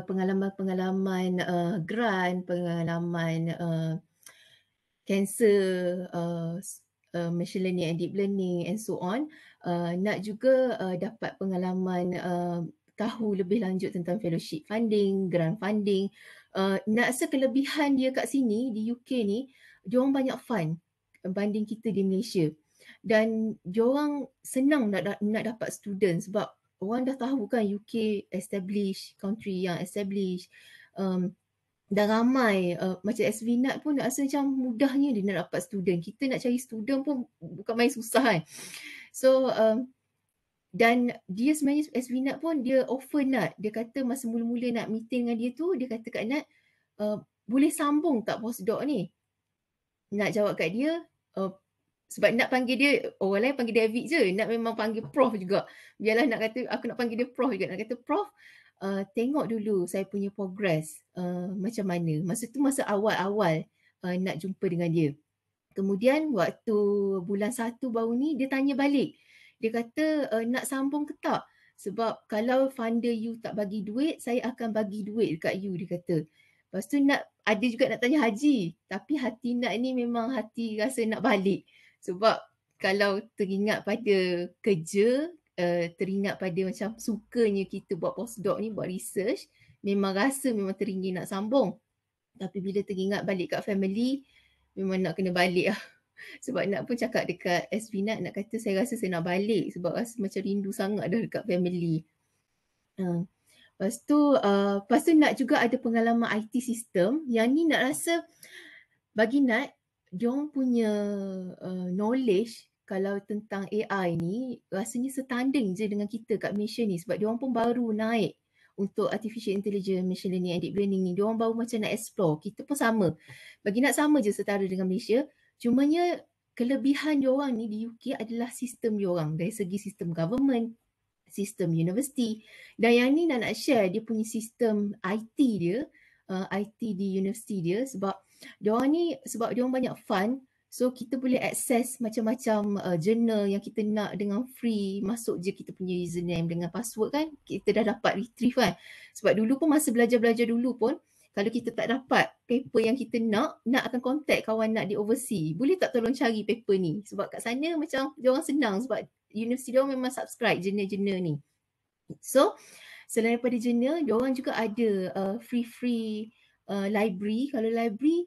pengalaman grant, pengalaman cancer, machine learning and deep learning and so on, Nat juga dapat pengalaman tahu lebih lanjut tentang fellowship funding, grant funding. Nat rasa kelebihan dia kat sini di UK ni, diorang banyak fund banding kita di Malaysia. Dan diorang senang nak dapat student sebab orang dah tahu kan UK established, country yang established. Dan ramai macam SVNAT pun nak rasa macam mudahnya dia nak dapat student. Kita nak cari student pun bukan main susah kan. So dan dia sebenarnya SVNAT pun dia offer Nat. Dia kata masa mula-mula nak meeting dengan dia tu, dia kata kat Nat, boleh sambung tak postdoc ni? Nat jawab kat dia, sebab Nat panggil dia, orang lain panggil David je, Nat memang panggil Prof juga. Biarlah Nat kata, aku nak panggil dia Prof juga. Nat kata, Prof, tengok dulu saya punya progress macam mana. Masa tu masa awal-awal Nat jumpa dengan dia. Kemudian waktu bulan 1 baru ni, dia tanya balik. Dia kata, nak sambung ke tak? Sebab kalau funder you tak bagi duit, saya akan bagi duit dekat you, dia kata. Lepas tu Nat ada juga nak tanya haji. Tapi hati Nat ni memang hati rasa nak balik. Sebab kalau teringat pada kerja, teringat pada macam sukanya kita buat postdoc ni, buat research, memang teringin nak sambung. Tapi bila teringat balik kat family, memang nak kena balik lah. Sebab Nat pun cakap dekat SVNAT, Nat kata saya rasa saya nak balik sebab rasa macam rindu sangat dah dekat family. Lepas tu Nat juga ada pengalaman IT system. Yang ni Nat rasa bagi Nat, diorang punya knowledge kalau tentang AI ni rasanya setanding je dengan kita kat Malaysia ni sebab diorang pun baru naik untuk artificial intelligence, machine learning and deep learning ni. Diorang baru macam nak explore. Kita pun sama. Bagi Nat sama je setara dengan Malaysia. Cumanya kelebihan diorang ni di UK adalah sistem diorang dari segi sistem government, sistem universiti. Dan yang ni nak share dia punya sistem IT dia, IT di universiti dia, sebab diorang ni, sebab diorang banyak fund, so kita boleh access macam-macam journal yang kita nak dengan free. Masuk je kita punya username dengan password kan, kita dah dapat retrieve kan. Sebab dulu pun masa belajar-belajar dulu pun, kalau kita tak dapat paper yang kita nak akan contact kawan nak di overseas. Boleh tak tolong cari paper ni? Sebab kat sana macam diorang senang sebab universiti diorang memang subscribe jurnal-jurnal ni. So selain daripada jurnal, diorang juga ada free library. Kalau library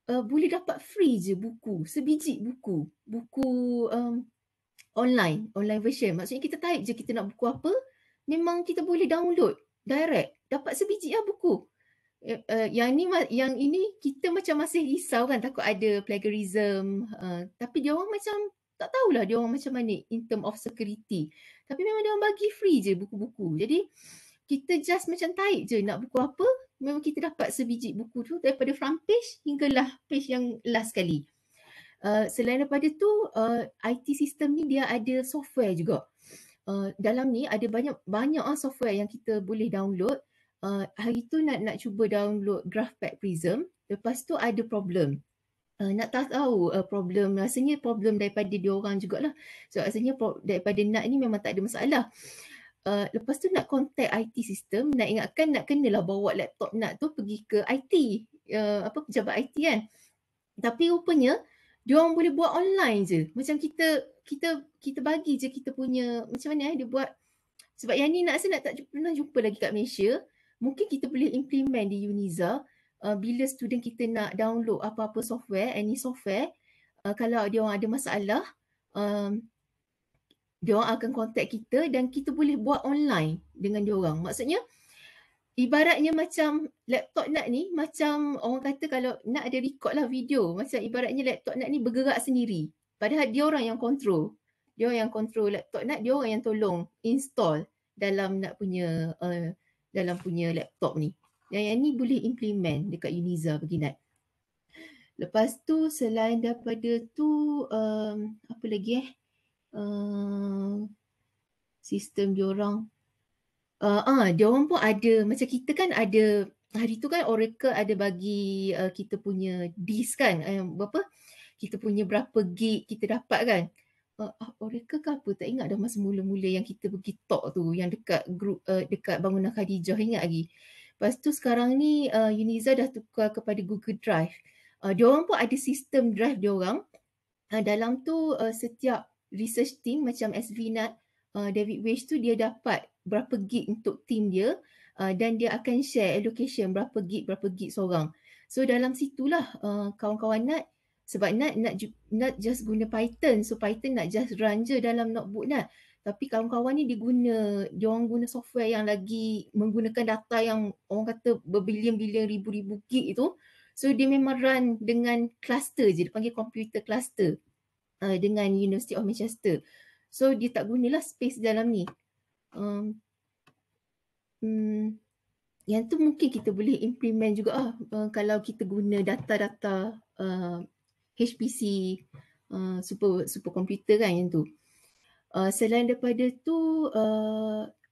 boleh dapat free je buku, sebiji buku online version. Maksudnya kita type je kita nak buku apa, memang kita boleh download direct, dapat sebiji lah buku. Yang ini kita macam masih risau kan, takut ada plagiarism, tapi dia orang macam tak tahulah dia orang macam mana in term of security. Tapi memang dia orang bagi free je buku-buku. Jadi kita just macam type je nak buku apa, memang kita dapat sebiji buku tu daripada front page hinggalah page yang last sekali. Selain daripada tu, IT system ni dia ada software juga. Dalam ni ada banyak software yang kita boleh download. Hari tu nak cuba download GraphPad Prism, lepas tu ada problem. Nak tahu problem, rasanya problem daripada diorang jugalah. So rasanya daripada Nat ni memang tak ada masalah. Lepas tu nak contact IT system, nak ingatkan nak kenalah bawa laptop Nat tu pergi ke IT, pejabat IT kan. Tapi rupanya diorang boleh buat online je. Macam kita bagi je kita punya, macam mana dia buat. Sebab yang ni Nat rasa nak tak pernah jumpa lagi kat Malaysia. Mungkin kita boleh implement di Uniza. Bila student kita nak download apa-apa software, any software, kalau dia orang ada masalah, dia orang akan contact kita dan kita boleh buat online dengan dia orang. Maksudnya ibaratnya macam laptop Nat ni, macam orang kata kalau Nat ada record lah video, macam ibaratnya laptop Nat ni bergerak sendiri. Padahal dia orang yang control. Dia orang yang control laptop Nat, dia orang yang tolong install dalam Nat punya dalam punya laptop ni. Yang ni boleh implement dekat Uniza bagi Nat. Lepas tu selain daripada tu apa lagi sistem diorang. Diorang pun ada, macam kita kan ada, hari tu kan Oracle ada bagi kita punya disk kan, kita punya berapa gig kita dapat kan. Oracle ke apa, tak ingat dah masa mula-mula yang kita pergi talk tu, yang dekat grup dekat Bangunan Khadijah, ingat lagi. Lepas tu sekarang ni Uniza dah tukar kepada Google Drive. Diorang pun ada sistem drive diorang. Dalam tu setiap research team macam SVNat, David Wage tu dia dapat berapa gig untuk team dia, dan dia akan share allocation berapa gig seorang. So dalam situlah kawan-kawan Nat, sebab Nat just guna Python, so Python Nat just run je dalam notebook Nat. Tapi kawan-kawan ni dia orang guna software yang lagi menggunakan data yang orang kata berbilion-bilion ribu-ribu gig itu. So dia memang run dengan cluster je, dia panggil computer cluster dengan University of Manchester. So dia tak gunalah space dalam ni. Yang tu mungkin kita boleh implement juga kalau kita guna data-data HPC super komputer kan yang tu. Selain daripada tu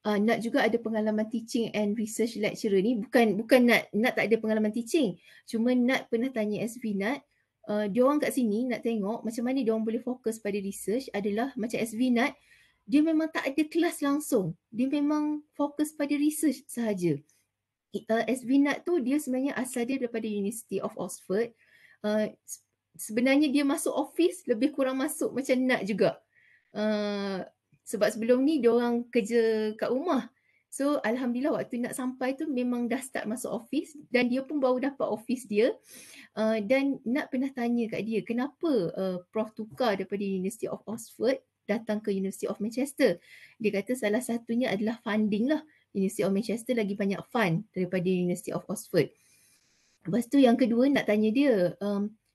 Nat juga ada pengalaman teaching and research lecturer ni. Bukan Nat tak ada pengalaman teaching. Cuma Nat pernah tanya SVNat, diorang kat sini nak tengok macam mana diorang boleh fokus pada research adalah macam SVNat, dia memang tak ada kelas langsung. Dia memang fokus pada research sahaja. SVNat tu dia sebenarnya asal dia daripada University of Oxford. Sebenarnya dia masuk office lebih kurang masuk macam Nat juga. Sebab sebelum ni diorang kerja kat rumah. So Alhamdulillah waktu Nat sampai tu memang dah start masuk office dan dia pun baru dapat office dia. Dan Nat pernah tanya kat dia kenapa Prof tukar daripada University of Oxford datang ke University of Manchester. Dia kata salah satunya adalah funding lah. University of Manchester lagi banyak fund daripada University of Oxford. Lepas tu yang kedua nak tanya dia,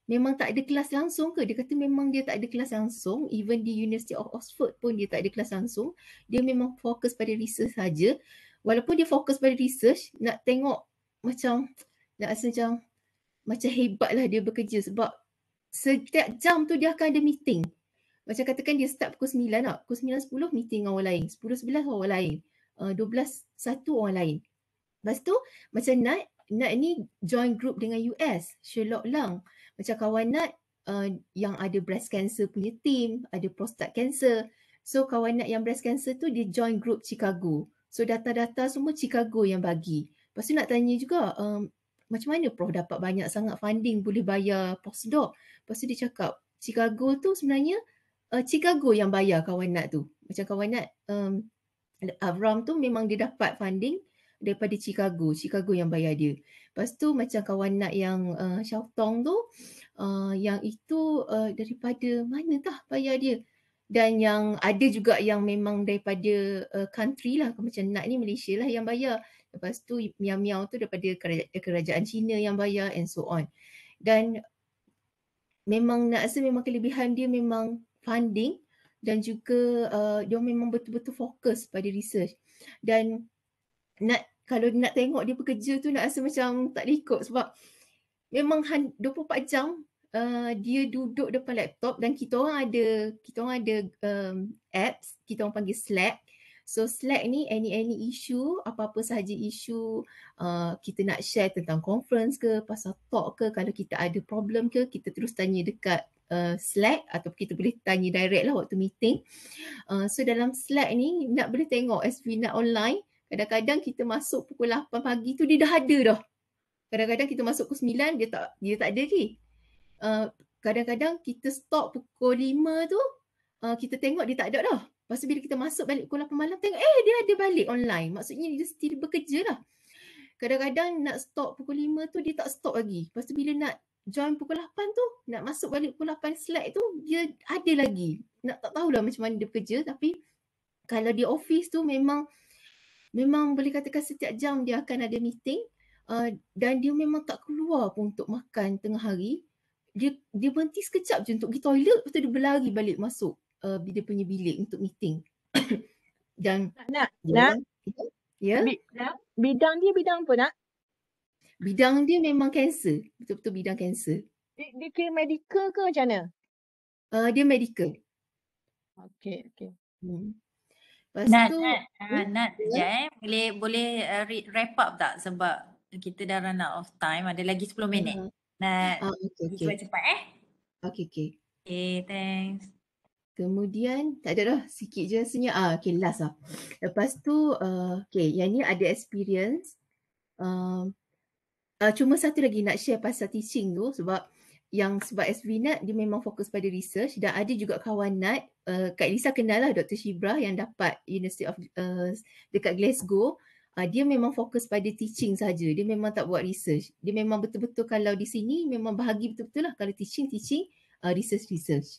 memang tak ada kelas langsung ke? Dia kata memang dia tak ada kelas langsung. Even di University of Oxford pun dia tak ada kelas langsung. Dia memang fokus pada research saja. Walaupun dia fokus pada research, nak tengok macam, nak rasa macam hebat lah dia bekerja sebab setiap jam tu dia akan ada meeting. Macam katakan dia start pukul 9 tak? Pukul 9.10 meeting dengan orang lain. 10.11 orang lain. 12.1 orang lain. Lepas tu macam Nat ni join group dengan US, Sherlock Lang. Macam kawan Nat yang ada breast cancer punya team, ada prostate cancer. So kawan Nat yang breast cancer tu dia join group Chicago. So data-data semua Chicago yang bagi. Lepas tu nak tanya juga macam mana Prof dapat banyak sangat funding boleh bayar postdoc. Lepas tu dia cakap Chicago tu sebenarnya Chicago yang bayar kawan Nat tu. Macam kawan Nat Avram tu memang dia dapat funding daripada Chicago yang bayar dia. Lepas tu macam kawan Nat yang Syautong tu yang itu daripada mana tah bayar dia. Dan yang ada juga yang memang daripada country lah, macam Nat ni Malaysia lah yang bayar. Lepas tu Miao tu daripada kerajaan China yang bayar and so on. Dan memang nak rasa memang kelebihan dia memang funding dan juga dia memang betul-betul fokus pada research. Dan kalau nak tengok dia bekerja tu nak rasa macam tak boleh ikut sebab memang 24 jam dia duduk depan laptop dan kita orang ada apps, kita orang panggil Slack. So Slack ni any issue, apa-apa sahaja isu kita nak share tentang conference ke, pasal talk ke, kalau kita ada problem ke, kita terus tanya dekat Slack atau kita boleh tanya direct lah waktu meeting. So dalam Slack ni nak boleh tengok SV Nat online. Kadang-kadang kita masuk pukul 8 pagi tu dia dah ada dah. Kadang-kadang kita masuk pukul 9 dia tak ada lagi. Kadang-kadang kita stop pukul 5 tu kita tengok dia tak ada dah. Lepas tu bila kita masuk balik pukul 8 malam tengok dia ada balik online. Maksudnya dia still bekerja lah. Kadang-kadang nak stop pukul 5 tu dia tak stop lagi. Lepas tu bila nak join pukul 8 tu, nak masuk balik pukul 8 Slack tu dia ada lagi. Nak tak tahulah macam mana dia bekerja tapi kalau di office tu memang boleh katakan setiap jam dia akan ada meeting dan dia memang tak keluar pun untuk makan tengah hari. Dia berhenti sekejap je untuk pergi toilet, lepas tu dia berlari balik masuk dia punya bilik untuk meeting. Dan bidang dia bidang apa Nak? Bidang dia memang kanser, betul-betul bidang kanser. Dia kira medical ke macam mana? Dia medical. Okay. Lepas tu Nat, boleh wrap up tak sebab kita dah run out of time, ada lagi 10 minit. Nat, cuba cepat Okay. Okay, thanks. Kemudian tak ada dah, sikit je rasanya. Okay, last lah. Lepas tu yang ni ada experience. Cuma satu lagi nak share pasal teaching tu sebab SV Nat dia memang fokus pada research dan ada juga kawan Nat, Kak Lisa kenal lah Dr. Shibra yang dapat University of dekat Glasgow. Dia memang fokus pada teaching saja. Dia memang tak buat research. Dia memang betul-betul kalau di sini memang bahagi betul-betul lah kalau teaching, research.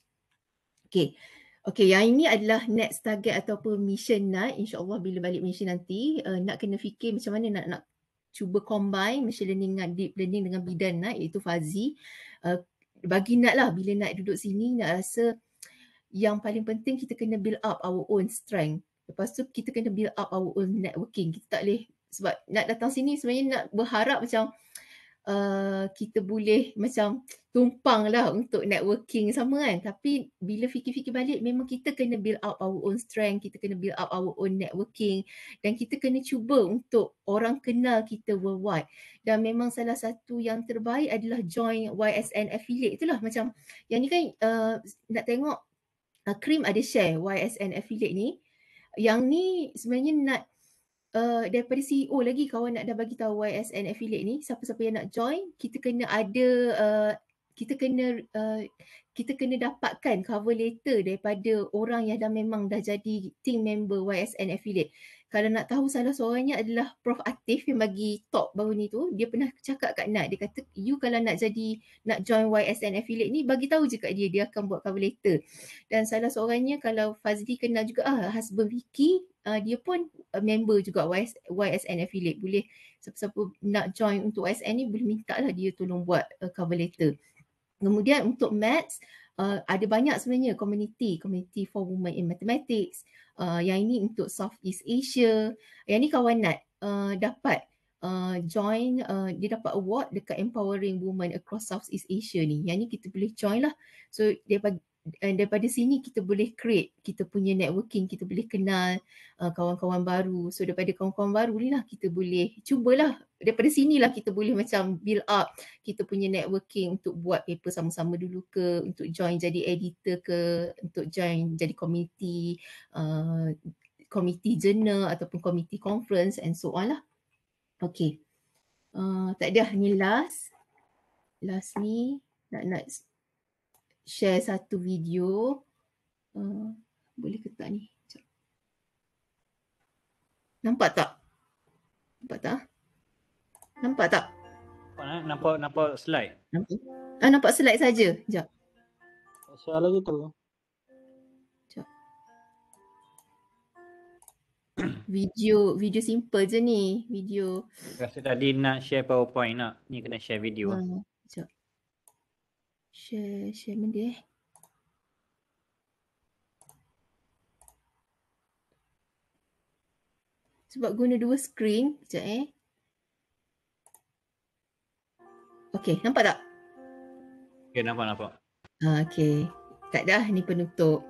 Okay, yang ini adalah next target ataupun mission Nat. InsyaAllah bila balik mission nanti, Nat kena fikir macam mana nak cuba combine machine learning dengan deep learning dengan bidan Nat, iaitu Fazi. Bagi Nat lah, bila Nat duduk sini, Nat rasa yang paling penting kita kena build up our own strength. Lepas tu kita kena build up our own networking. Kita tak boleh, sebab Nat datang sini sebenarnya Nat berharap macam kita boleh macam tumpang lah untuk networking sama kan. Tapi bila fikir-fikir balik memang kita kena build up our own strength, kita kena build up our own networking dan kita kena cuba untuk orang kenal kita worldwide. Dan memang salah satu yang terbaik adalah join YSN affiliate itulah. Macam yang ni kan nak tengok Krim ada share YSN affiliate ni. Yang ni sebenarnya Nat daripada CEO lagi kawan nak dah bagi tahu YSN affiliate ni, siapa-siapa yang nak join, kita kena ada kita kena dapatkan cover letter daripada orang yang memang dah jadi team member YSN affiliate. Kalau nak tahu salah seorangnya adalah Prof Atif yang bagi talk baru ni tu, dia pernah cakap kat Nat, dia kata you kalau nak join YSN affiliate ni bagi tahu je kat dia akan buat cover letter. Dan salah seorangnya kalau Fazli kenal juga husband Vicky, dia pun member juga YSN affiliate. Boleh siapa-siapa nak join untuk YSN ni boleh minta lah dia tolong buat cover letter. Kemudian untuk maths, ada banyak sebenarnya community for women in mathematics. Yang ini untuk Southeast Asia. Yang ni kawan Nat dapat join, dia dapat award dekat Empowering Women Across Southeast Asia ni. Yang ni kita boleh join lah. So daripada sini kita boleh create kita punya networking, kita boleh kenal kawan-kawan baru. So daripada kawan-kawan baru ni lah kita boleh cubalah, daripada sini lah kita boleh macam build up kita punya networking untuk buat paper sama-sama dulu ke, untuk join jadi editor ke, untuk join jadi committee journal ataupun committee conference and so on lah. Okay. Tak ada, ni last ni nak share satu video. Boleh ke tak ni? Sekejap. Nampak tak? Nampak tak? Nampak slide. Nampak slide saja. Sekejap. Share lagi tu. Video simple je ni. Video. Rasa tadi nak share PowerPoint nak. Ni kena share video. Sekejap. Share benda sebab guna dua screen. Sekejap Okay, nampak tak? Okay, nampak. Okay. Tak dah, ni penutup.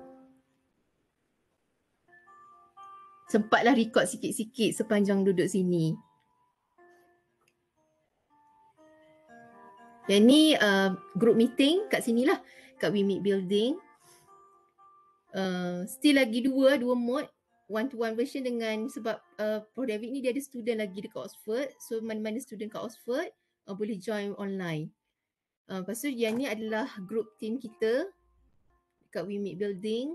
Sempatlah record sikit-sikit sepanjang duduk sini. Yang ni group meeting kat sini lah. Kat We Meet Building. Still lagi dua mode. One-to-one version dengan sebab Prof. David ni dia ada student lagi dekat Oxford. So mana-mana student kat Oxford boleh join online. Lepas tu yang ni adalah group team kita dekat We Meet Building.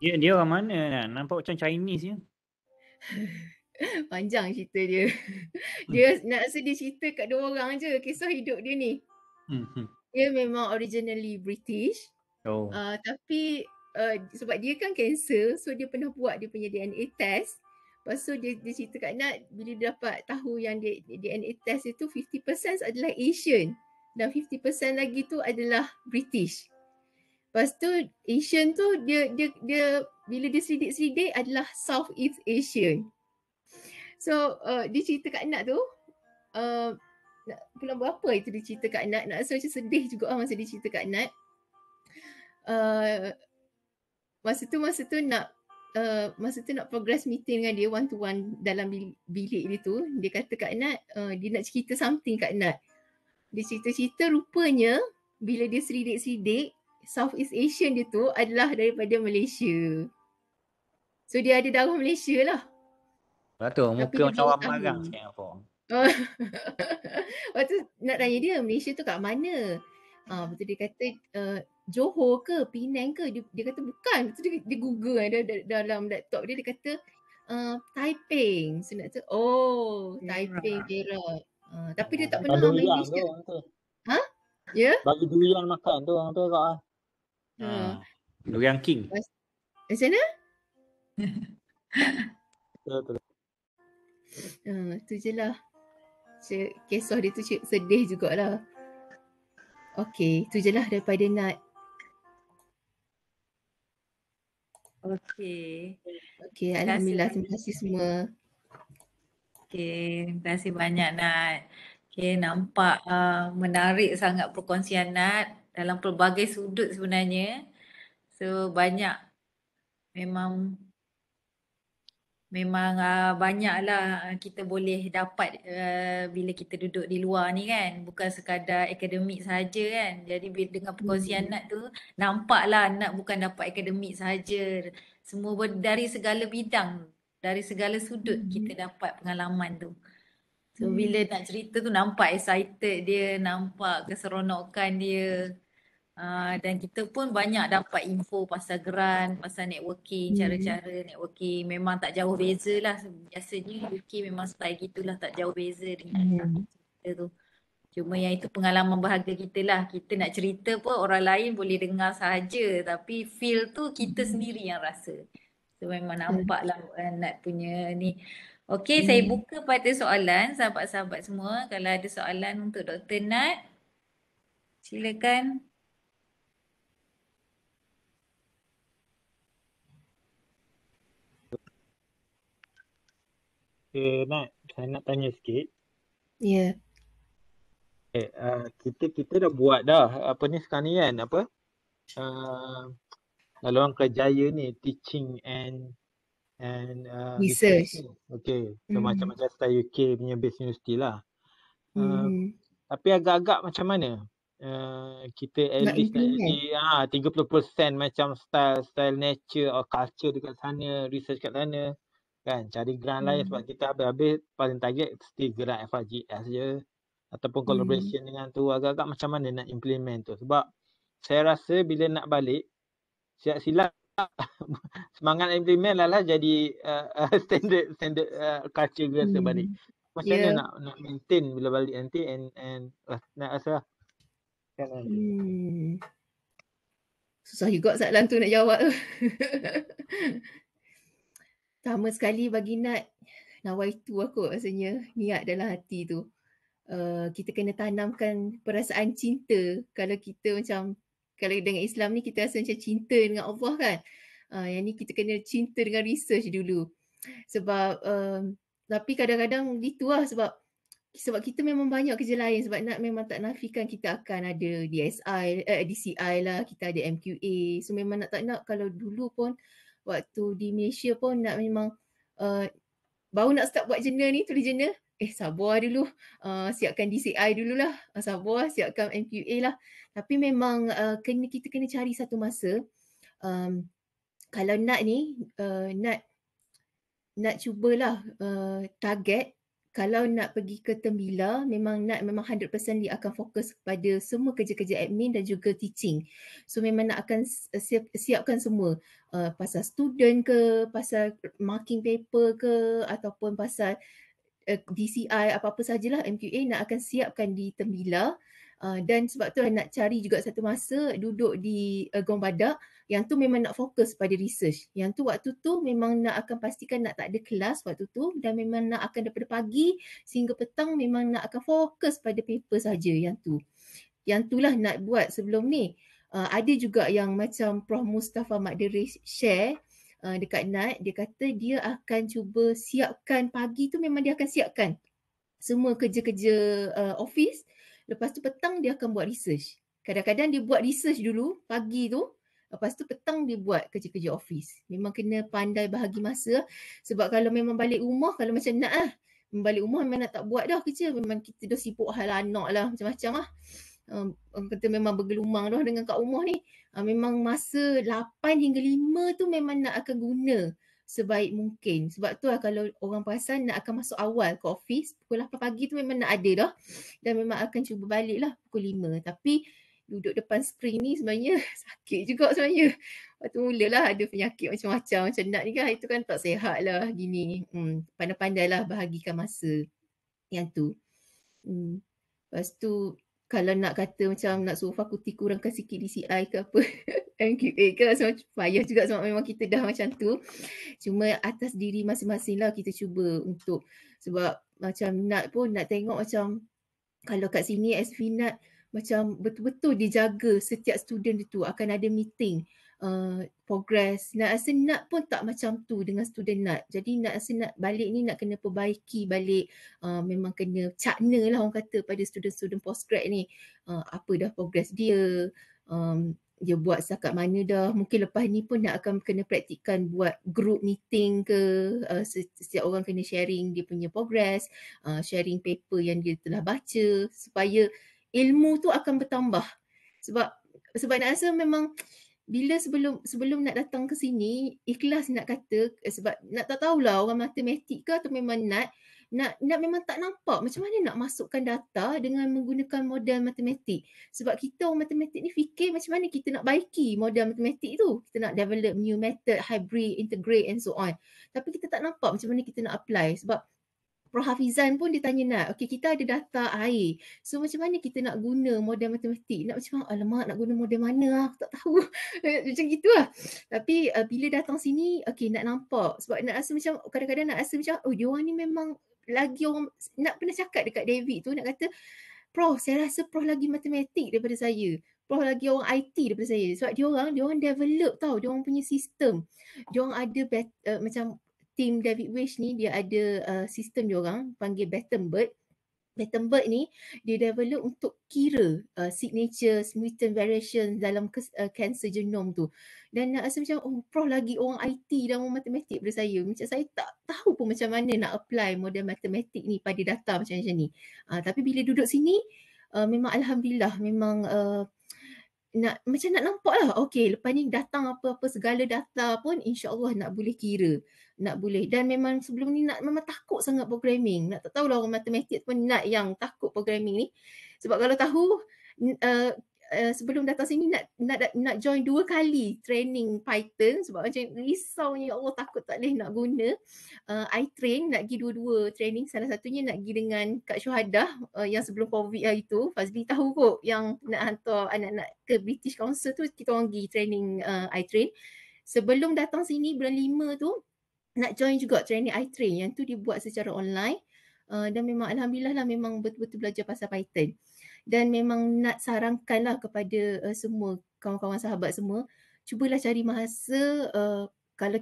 Dia orang mana nak? Nampak macam Chinese je. Panjang cerita dia. Dia nak rasa dia cerita kat dua orang je kisah hidup dia ni. Dia memang originally British. Tapi sebab dia kan cancer, so dia pernah buat dia punya DNA test. Lepas tu dia cerita kat Nat, bila dia dapat tahu yang DNA test itu 50% adalah Asian dan 50% lagi tu adalah British. Lepas tu Asian tu dia bila dia selidik adalah Southeast Asian. So dia cerita kat Nat tu bulan berapa itu dia cerita kat Nat, nak rasa macam sedih juga masa dia cerita kat Nat. Masa tu nak progress meeting dengan dia one to one dalam bilik dia tu, dia kata kat Nat dia nak cerita something kat Nat. Dia cerita rupanya bila dia selidik Southeast Asian dia tu adalah daripada Malaysia. So dia ada darah Malaysia lah. Betul, muka macam orang marah sikit apa. Lepas tu nak tanya dia Malaysia tu kat mana? Betul dia kata Johor ke Penang ke, dia kata bukan. Lepas tu dia Google dalam laptop dia kata Taiping. So nak tu Taiping Perak. Tapi dia tak pernah Malaysia. Ha? Ya? Bagi durian makan tu orang Perak lah. Durian King. Macam mana? Betul. Tu je lah. Kisah dia tu sedih jugalah. Okay, tu je lah daripada Nat. Okay, Alhamdulillah, terima kasih semua. Okay, terima kasih banyak Nat. Okay, nampak menarik sangat perkongsian Nat dalam pelbagai sudut sebenarnya. So banyak memang banyaklah kita boleh dapat bila kita duduk di luar ni kan. Bukan sekadar akademik sahaja kan. Jadi dengan perkongsian Nat tu nampaklah Nat bukan dapat akademik sahaja. Semua dari segala bidang, dari segala sudut kita dapat pengalaman tu. So bila nak cerita tu nampak excited dia, nampak keseronokan dia. Dan kita pun banyak dapat info pasal grant, pasal networking, cara-cara networking. Memang tak jauh beza lah. Biasanya UK memang style gitulah, tak jauh beza dengan cerita tu. Cuma yang itu pengalaman berharga kita lah. Kita nak cerita pun orang lain boleh dengar sahaja. Tapi feel tu kita sendiri yang rasa. So memang nampak lah Nat punya ni. Okay, saya buka pada soalan sahabat-sahabat semua. Kalau ada soalan untuk Dr. Nat, silakan. Nat, saya nak tanya sikit. Ya. Kita dah buat dah apa ni sekarang ni kan, apa dalam orang kerjaya ni teaching and research Research. ni. Okay, so macam-macam style UK punya base university lah. Tapi agak-agak macam mana kita at Nak least nak implement. jadi 30% macam style nature or culture dekat sana, research kat sana kan, cari grant lain sebab kita habis-habis paling target still grant FRGS je ataupun collaboration dengan tu. Agak-agak macam mana nak implement tu, sebab saya rasa bila nak balik silap-silap semangat implement lah jadi standard culture biasa balik. Macam mana nak maintain bila balik nanti and nak rasa kan. Susah juga soalan tu nak jawab tu. Pertama sekali bagi Nat, nawaitu aku rasanya, niat dalam hati tu. Kita kena tanamkan perasaan cinta. Kalau kita macam, kalau dengan Islam ni kita rasa macam cinta dengan Allah kan. Yang ni kita kena cinta dengan research dulu. Sebab, tapi kadang-kadang gitu lah sebab kita memang banyak kerja lain, sebab Nat memang tak nafikan kita akan ada DCI lah, kita ada MQA. So memang tak nak, kalau dulu pun waktu di Malaysia pun Nat memang baru nak start buat jurnal ni, tulis jurnal, sabar dulu, siapkan DCI dululah, sabar siapkan MQA lah. Tapi memang kita kena cari satu masa, kalau Nat ni, Nat cubalah target, kalau nak pergi ke Tembila, memang 100% dia akan fokus pada semua kerja-kerja admin dan juga teaching. So memang nak akan siapkan semua, pasal student ke, pasal marking paper ke, ataupun pasal DCI, apa-apa sajalah MQA nak akan siapkan di Tembila. Dan sebab tu nak cari juga satu masa duduk di Gong Badak, yang tu memang nak fokus pada research. Yang tu waktu tu memang nak akan pastikan nak tak ada kelas waktu tu, dan memang nak akan daripada pagi sehingga petang memang nak akan fokus pada paper saja yang tu. Yang itulah nak buat sebelum ni. Ada juga yang macam Prof Mustafa Makdiri share dekat Nat, dia kata dia akan cuba siapkan pagi tu, memang dia akan siapkan semua kerja-kerja office, lepas tu petang dia akan buat research. Kadang-kadang dia buat research dulu pagi tu, lepas tu petang dia buat kerja-kerja office. Memang kena pandai bahagi masa, sebab kalau memang balik rumah, kalau macam Nat lah, balik rumah memang nak tak buat dah kerja, memang kita dah sibuk hal anak lah, macam-macam lah. Kita memang bergelumang dah dengan kat rumah ni. Memang masa 8 hingga 5 tu memang nak akan guna sebaik mungkin. Sebab tu lah kalau orang perasan nak akan masuk awal ke office, pukul 8 pagi tu memang nak ada dah. Dan memang akan cuba balik lah pukul 5. Tapi duduk depan skrin ni sebenarnya sakit juga sebenarnya. Waktu mulalah ada penyakit macam-macam. Macam Nat ni kan, itu kan tak sihat lah gini. Pandai-pandai lah bahagikan masa yang tu. Lepas tu kalau nak kata macam nak suruh fakulti kurangkan sikit DCI ke apa, MQA ke, so payah juga sebab memang kita dah macam tu. Cuma atas diri masing-masing lah kita cuba untuk, sebab macam Nat pun nak tengok macam kalau kat sini SV Nat macam betul-betul dijaga setiap student itu, akan ada meeting progress. Nak rasa Nat pun tak macam tu dengan student Nat. Jadi nak rasa Nat balik ni nak kena perbaiki balik, memang kena cakna lah orang kata pada student-student postgrad ni. Apa dah progress dia, dia buat setakat mana dah. Mungkin lepas ni pun nak akan kena praktikkan buat group meeting ke, setiap orang kena sharing dia punya progress, sharing paper yang dia telah baca, supaya ilmu tu akan bertambah. Sebab nak rasa memang bila sebelum nak datang ke sini, ikhlas nak kata, sebab nak tak tahulah orang matematik ke atau memang Nat memang tak nampak macam mana nak masukkan data dengan menggunakan model matematik. Sebab kita orang matematik ni fikir macam mana kita nak baiki model matematik tu. Kita nak develop new method, hybrid, integrate and so on. Tapi kita tak nampak macam mana kita nak apply. Sebab Prof Hafizan pun dia tanya Nat, okey kita ada data air. So macam mana kita nak guna model matematik? Nak macam, alamak nak guna model mana lah, aku tak tahu. Macam gitulah. Tapi bila datang sini, okey nak nampak. Sebab nak rasa macam, kadang-kadang nak rasa macam, oh diorang ni memang lagi orang, Nak pernah cakap dekat David tu, nak kata, Prof saya rasa Prof lagi matematik daripada saya. Prof lagi orang IT daripada saya. Sebab diorang develop tau, diorang punya sistem. Diorang ada macam tim David Weiss ni dia ada sistem diorang panggil Battenberg. Battenberg ni dia develop untuk kira signature mutant variation dalam cancer genome tu. Dan nak rasa macam Prof lagi orang IT dan orang matematik daripada saya. Macam saya tak tahu pun macam mana nak apply model matematik ni pada data macam ni. Tapi bila duduk sini memang alhamdulillah memang nak nampak lah, okey lepas ni datang apa-apa segala data pun insya-Allah nak boleh kira, nak boleh. Dan memang sebelum ni memang takut sangat programming. Tak tahulah orang matematik pun nak yang takut programming ni. Sebab kalau tahu sebelum datang sini nak join 2 kali training Python sebab macam risaunya, ya Allah takut tak boleh nak guna. iTrain nak pergi 2 training, salah satunya nak pergi dengan Kak Syuhadah yang sebelum COVID hari tu. Fazli tahu kot yang nak hantar anak-anak ke British Council tu, kita orang pergi training iTrain. Sebelum datang sini bulan 5 tu nak join juga training iTrain, yang tu dibuat secara online. Dan memang alhamdulillah lah memang betul-betul belajar pasal Python. Dan memang nak sarankanlah kepada semua kawan-kawan sahabat semua, cubalah cari masa kalau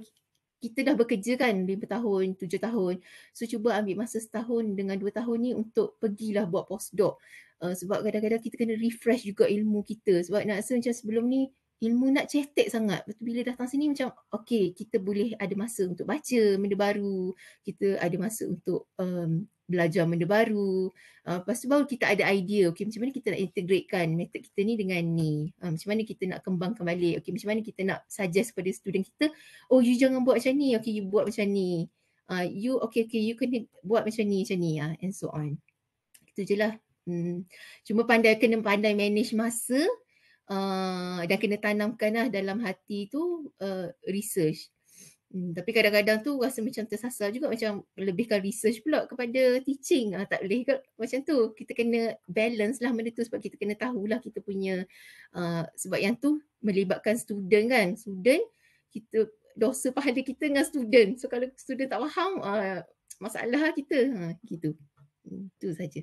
kita dah bekerja kan 5 tahun, 7 tahun. So cuba ambil masa setahun dengan 2 tahun ni untuk pergilah buat postdoc. Sebab kadang-kadang kita kena refresh juga ilmu kita. Sebab nak rasa macam sebelum ni ilmu nak cetek sangat. Betul bila datang sini macam okey, kita boleh ada masa untuk baca benda baru. Kita ada masa untuk belajar benda baru. Lepas tu baru kita ada idea, okey macam mana kita nak integratekan method kita ni dengan ni. Macam mana kita nak kembangkan balik. Okey macam mana kita nak suggest kepada student kita, oh you jangan buat macam ni, okey you buat macam ni. You okey you kena buat macam ni and so on. Itu je lah. Cuma kena pandai manage masa dan kena tanamkan lah dalam hati tu research. Tapi kadang-kadang tu rasa macam tersasar juga, macam lebihkan research pula kepada teaching. Tak boleh ke macam tu. Kita kena balance lah benda tu sebab kita kena tahulah kita punya sebab yang tu melibatkan student kan. Student, kita dosa pahala kita dengan student. So kalau student tak faham, masalah kita. Gitu. Itu saja.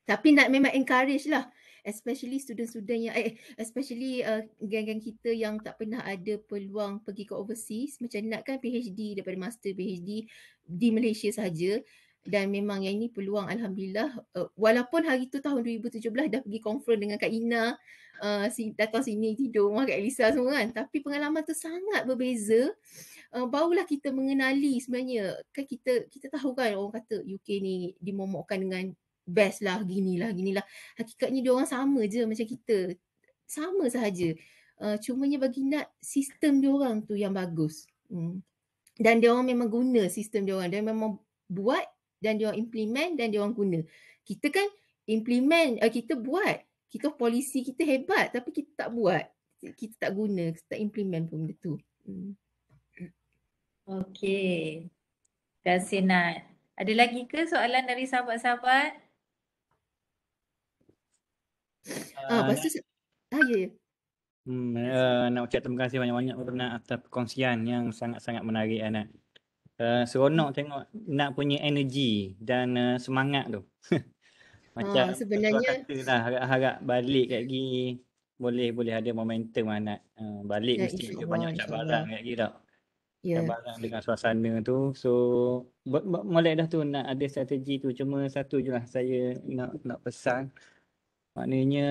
Tapi nak memang encourage lah, especially student-student yang especially geng-geng kita yang tak pernah ada peluang pergi ke overseas, macam nak kan PhD daripada master PhD di Malaysia saja. Dan memang yang ini peluang alhamdulillah, walaupun hari tu tahun 2017 dah pergi conference dengan Kak Ina, datang sini tidur rumah Kak Elisa semua kan, tapi pengalaman tu sangat berbeza. Barulah kita mengenali sebenarnya, kan kita tahu kan orang kata UK ni dimomokkan dengan best lah, ginilah. Hakikatnya dia orang sama je macam kita. Sama sahaja. Cumanya bagi nak sistem dia orang tu yang bagus. Dan dia orang memang guna sistem dia orang. Dia memang buat dan dia orang implement dan dia orang guna. Kita kan implement, kita buat. Kita polisi kita hebat tapi kita tak buat. Kita tak guna, kita tak implement pun benda tu. Okey. Terima kasih Nat. Ada lagi ke soalan dari sahabat-sahabat? Lepas tu ya. Nak ucap terima kasih banyak-banyak Nat atas perkongsian yang sangat-sangat menarik Nat. Seronok tengok Nat punya energi dan semangat tu. Macam sebenarnya kata lah, harap-harap balik kat lagi boleh ada momentum Nat. Balik ya, mesti ada banyak cabaran kat lagi tak. Cabaran dengan suasana tu. So mulai dah tu nak ada strategi tu. Cuma satu je lah saya nak pesan. Maknanya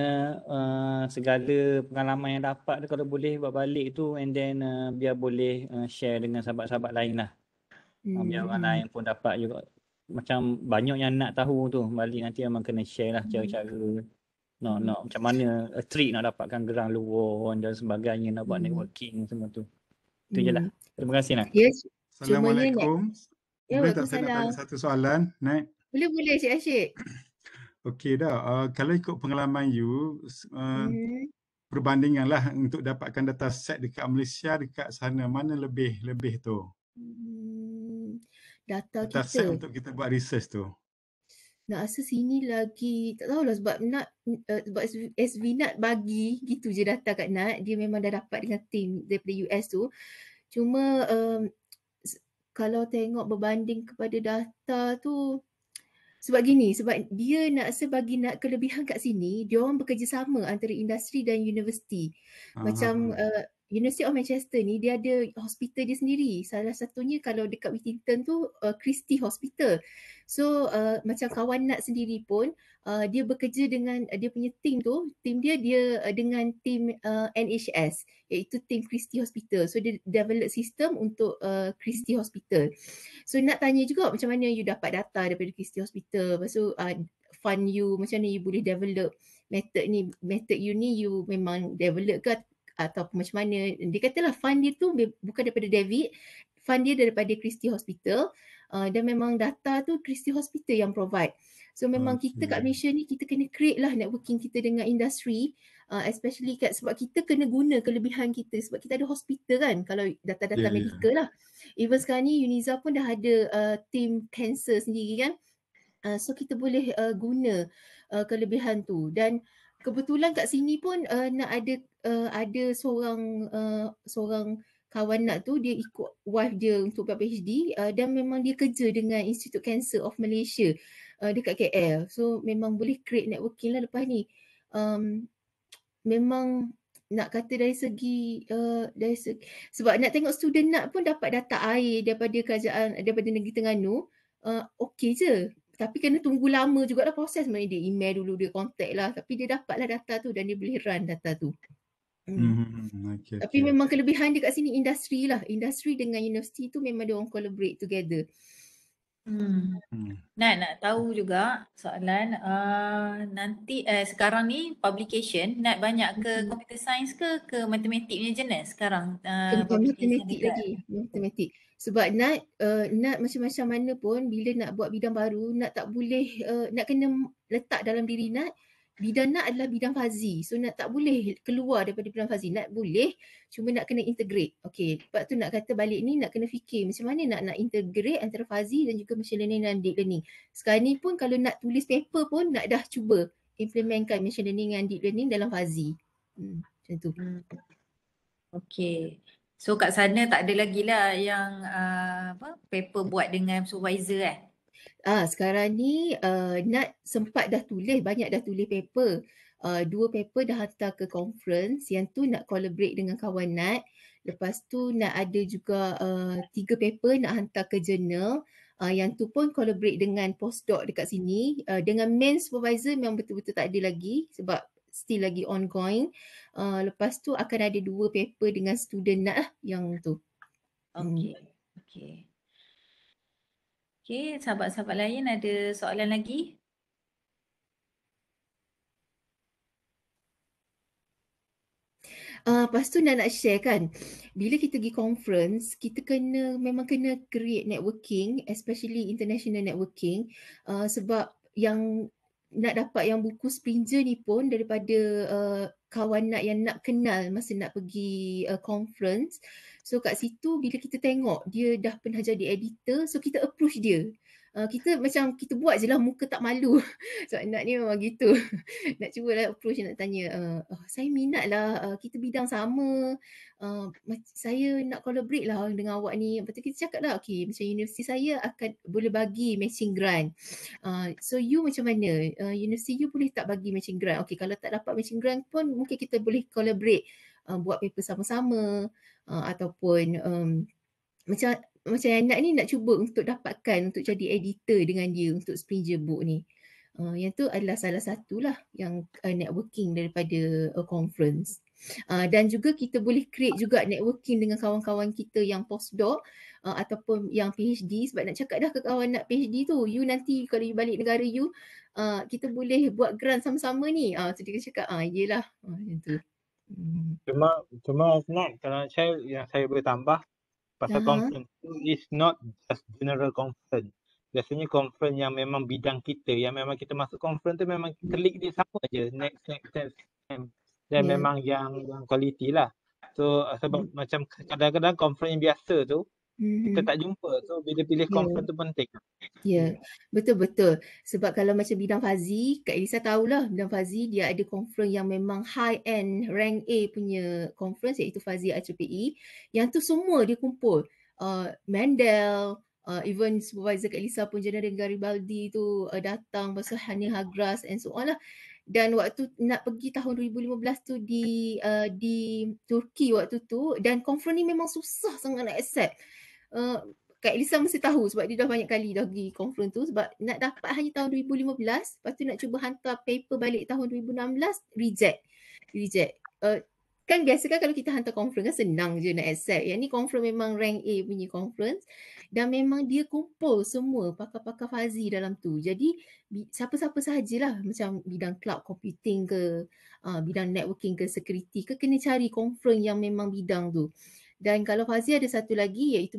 segala pengalaman yang dapat tu kalau boleh buat balik tu and then biar boleh share dengan sahabat-sahabat lain lah. Biar orang lain pun dapat juga. Macam banyak yang nak tahu tu. Balik nanti memang kena share lah cara-cara. Macam mana trick nak dapatkan gerang luar dan sebagainya, nak buat networking semua tu. Itu je lah. Terima kasih Nat. Yes. Assalamualaikum. Boleh tak saya nak Waalaikumsalam. tanya satu soalan, Nat? Boleh Cik Asyik. Okey dah. Kalau ikut pengalaman you, perbandingan lah untuk dapatkan data set dekat Malaysia, dekat sana, mana lebih tu? Data Data set untuk kita buat research tu. Nak rasa sini lagi, tak tahulah sebab sebab SV Nat bagi gitu je data kat Nat. Dia memang dah dapat dengan tim daripada US tu. Cuma kalau tengok berbanding kepada data tu, sebab gini, sebab dia nak bagi Nat kelebihan kat sini, dia orang bekerjasama antara industri dan universiti. Macam University of Manchester ni dia ada hospital dia sendiri. Salah satunya kalau dekat Whittington tu Christie Hospital. So macam kawan Nat sendiri pun dia bekerja dengan dia punya team tu, team dia dengan team NHS iaitu team Christie Hospital. So dia develop sistem untuk Christie Hospital. So Nat tanya juga macam mana you dapat data daripada Christie Hospital. Lepas tu fund you, macam mana you boleh develop method you ni you memang develop ke atau macam mana. Dia katalah fund dia tu bukan daripada David, fund dia daripada Christie Hospital dan memang data tu Christie Hospital yang provide. So memang kita kat Malaysia ni kita kena create lah networking kita dengan industri, especially sebab kita kena guna kelebihan kita sebab kita ada hospital kan, kalau data-data medical lah. Even sekarang ni UNIZA pun dah ada team cancer sendiri kan. So kita boleh guna kelebihan tu. Dan kebetulan kat sini pun nak ada seorang kawan Nat tu, dia ikut wife dia untuk buat PhD dan memang dia kerja dengan Institute Cancer of Malaysia dekat KL. So memang boleh create networking lah lepas ni. Memang nak kata dari segi sebab nak tengok student Nat pun dapat data air daripada negeri Terengganu, okey je. Tapi kena tunggu lama jugalah proses. Maksudnya dia email dulu, dia contact lah. Tapi dia dapatlah data tu dan dia boleh run data tu. Tapi memang kelebihan dia kat sini industri lah. Industri dengan universiti tu memang dia orang collaborate together. Nak tahu juga soalan nanti sekarang ni publication Nat banyak ke computer science ke matematik punya jenis sekarang? Matematik lagi. Matematik. Sebab Nat macam-macam mana pun bila nak buat bidang baru, Nat tak boleh, Nat kena letak dalam diri Nat, bidang Nat adalah bidang Fazi. So Nat tak boleh keluar daripada bidang Fazi. Nat boleh, cuma Nat kena integrate. Okay, sebab tu nak kata balik ni Nat kena fikir macam mana nak integrate antara Fazi dan juga machine learning dan deep learning. Sekarang ni pun kalau Nat tulis paper pun Nat dah cuba implementkan machine learning dan deep learning dalam Fazi. Macam tu. Okay. So kat sana tak ada lagi lah yang paper buat dengan supervisor Sekarang ni Nat sempat banyak dah tulis paper. 2 paper dah hantar ke conference, yang tu nak collaborate dengan kawan Nat. Lepas tu Nat ada juga 3 paper nak hantar ke journal. Yang tu pun collaborate dengan postdoc dekat sini. Dengan main supervisor memang betul-betul tak ada lagi sebab still lagi ongoing. Lepas tu akan ada 2 paper dengan student Nat lah yang tu. Okay, sahabat-sahabat lain ada soalan lagi? Lepas tu nak share kan, bila kita pergi conference, kita memang kena create networking, especially international networking, sebab yang nak dapat yang buku Springer ni pun daripada kawan Nat yang nak kenal masa nak pergi conference. So kat situ bila kita tengok dia dah pernah jadi editor, so kita approach dia. Kita macam kita buat je lah muka tak malu. So Nat ni memang gitu. Nak cubalah approach, nak tanya, saya minat lah, kita bidang sama, saya nak collaborate lah dengan awak ni. Lepas tu kita cakap lah, okay, macam universiti saya akan boleh bagi matching grant. So you macam mana? Universiti you boleh tak bagi matching grant? Okay, kalau tak dapat matching grant pun mungkin kita boleh collaborate, buat paper sama-sama, ataupun macam Nat ni nak cuba untuk dapatkan untuk jadi editor dengan dia untuk Springer Book ni. Yang tu adalah salah satulah yang networking daripada conference. Dan juga kita boleh create juga networking dengan kawan-kawan kita yang postdoc ataupun yang PhD. Sebab nak cakap dah ke kawan nak PhD tu, you nanti kalau you balik negara you, kita boleh buat grant sama-sama ni. So dia cakap, yelah, macam tu. Cuma Nat, kalau saya boleh tambah, pasal conference tu is not just general conference. Biasanya conference yang memang bidang kita, yang memang kita masuk conference tu memang klik dia sama je, next. Dan memang yang quality lah. So sebab macam kadang-kadang conference yang biasa tu kita tak jumpa. So bila pilih conference tu penting. Ya, betul-betul. Sebab kalau macam bidang Fazi, Kak Elisa tahulah bidang Fazi dia ada conference yang memang high end rank A punya conference iaitu Fazi IEEE. Yang tu semua dia kumpul. Mendel, even supervisor Kak Elisa pun General Garibaldi tu datang, pasal Hani Hagras and so on lah. Dan waktu nak pergi tahun 2015 tu di Turki waktu tu, dan conference ni memang susah sangat nak accept. Kak Elisa mesti tahu sebab dia dah banyak kali dah pergi conference tu, sebab nak dapat hanya tahun 2015, lepas tu nak cuba hantar paper balik tahun 2016, reject. Kan biasa kan kalau kita hantar conference kan senang je nak accept. Yang ni conference memang rank A punya conference, dan memang dia kumpul semua pakar-pakar Fazi dalam tu. Jadi siapa-siapa sahajalah, macam bidang cloud computing ke, bidang networking ke, security ke, kena cari conference yang memang bidang tu. Dan kalau Fazi ada satu lagi iaitu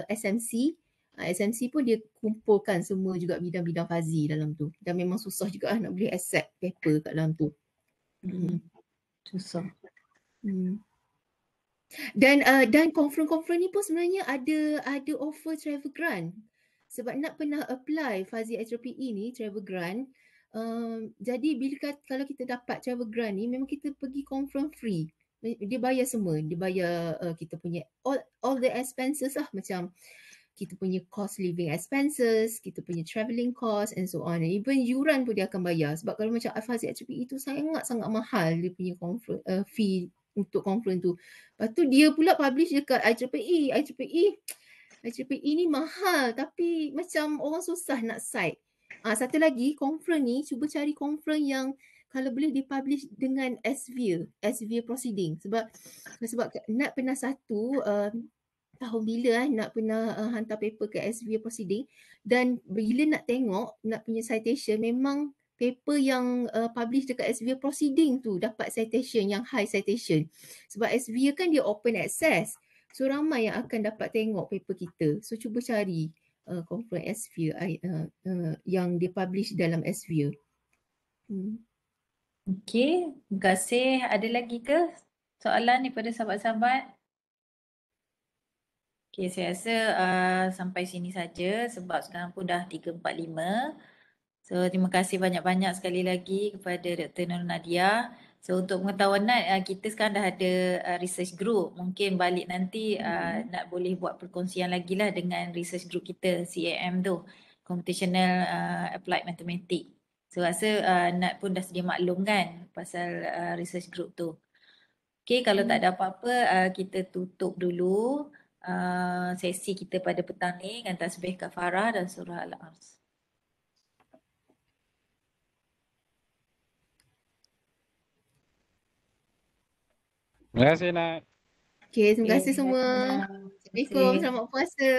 SMC. SMC pun dia kumpulkan semua juga bidang-bidang Fazi dalam tu. Dan memang susah juga nak boleh accept paper kat dalam tu. Susah. Dan conference ni pun sebenarnya ada offer travel grant. Sebab nak pernah apply Fazi HRPE ni travel grant. Jadi kalau kita dapat travel grant ni, memang kita pergi conference free. Dia bayar semua. Dia bayar kita punya all the expenses lah, macam kita punya cost living expenses, kita punya travelling cost and so on. Even yuran pun dia akan bayar. Sebab kalau macam Fazi HRPE tu sangat-sangat mahal dia punya fee untuk conference tu. Lepas tu dia pula publish dekat IEEE ni mahal, tapi macam orang susah nak cite. Satu lagi, conference ni cuba cari conference yang kalau boleh dipublish dengan Elsevier proceeding. Sebab nak pernah satu tahun bila nak pernah hantar paper ke Elsevier proceeding, dan bila nak tengok nak punya citation, memang paper yang publish dekat Elsevier proceeding tu dapat citation yang high citation. Sebab Elsevier kan dia open access, so ramai yang akan dapat tengok paper kita. So cuba cari conference Elsevier yang dia publish dalam Elsevier. Okey, terima kasih. Ada lagi ke soalan daripada sahabat-sahabat? Okey, saya rasa sampai sini saja sebab sekarang pun dah 3:45. So, terima kasih banyak-banyak sekali lagi kepada Dr. Nur Nadia. So, untuk pengetahuan kita sekarang dah ada research group. Mungkin balik nanti nak boleh buat perkongsian lagi lah dengan research group kita, CAM tu, Computational Applied Mathematics. So, rasa Nat pun dah sedia maklum kan pasal research group tu. Okey, kalau tak ada apa-apa, kita tutup dulu sesi kita pada petang ni dengan tasbih kafarah dan surah Al-Ars. Terima kasih, Nat. Okey, terima kasih semua. Assalamualaikum, selamat puasa.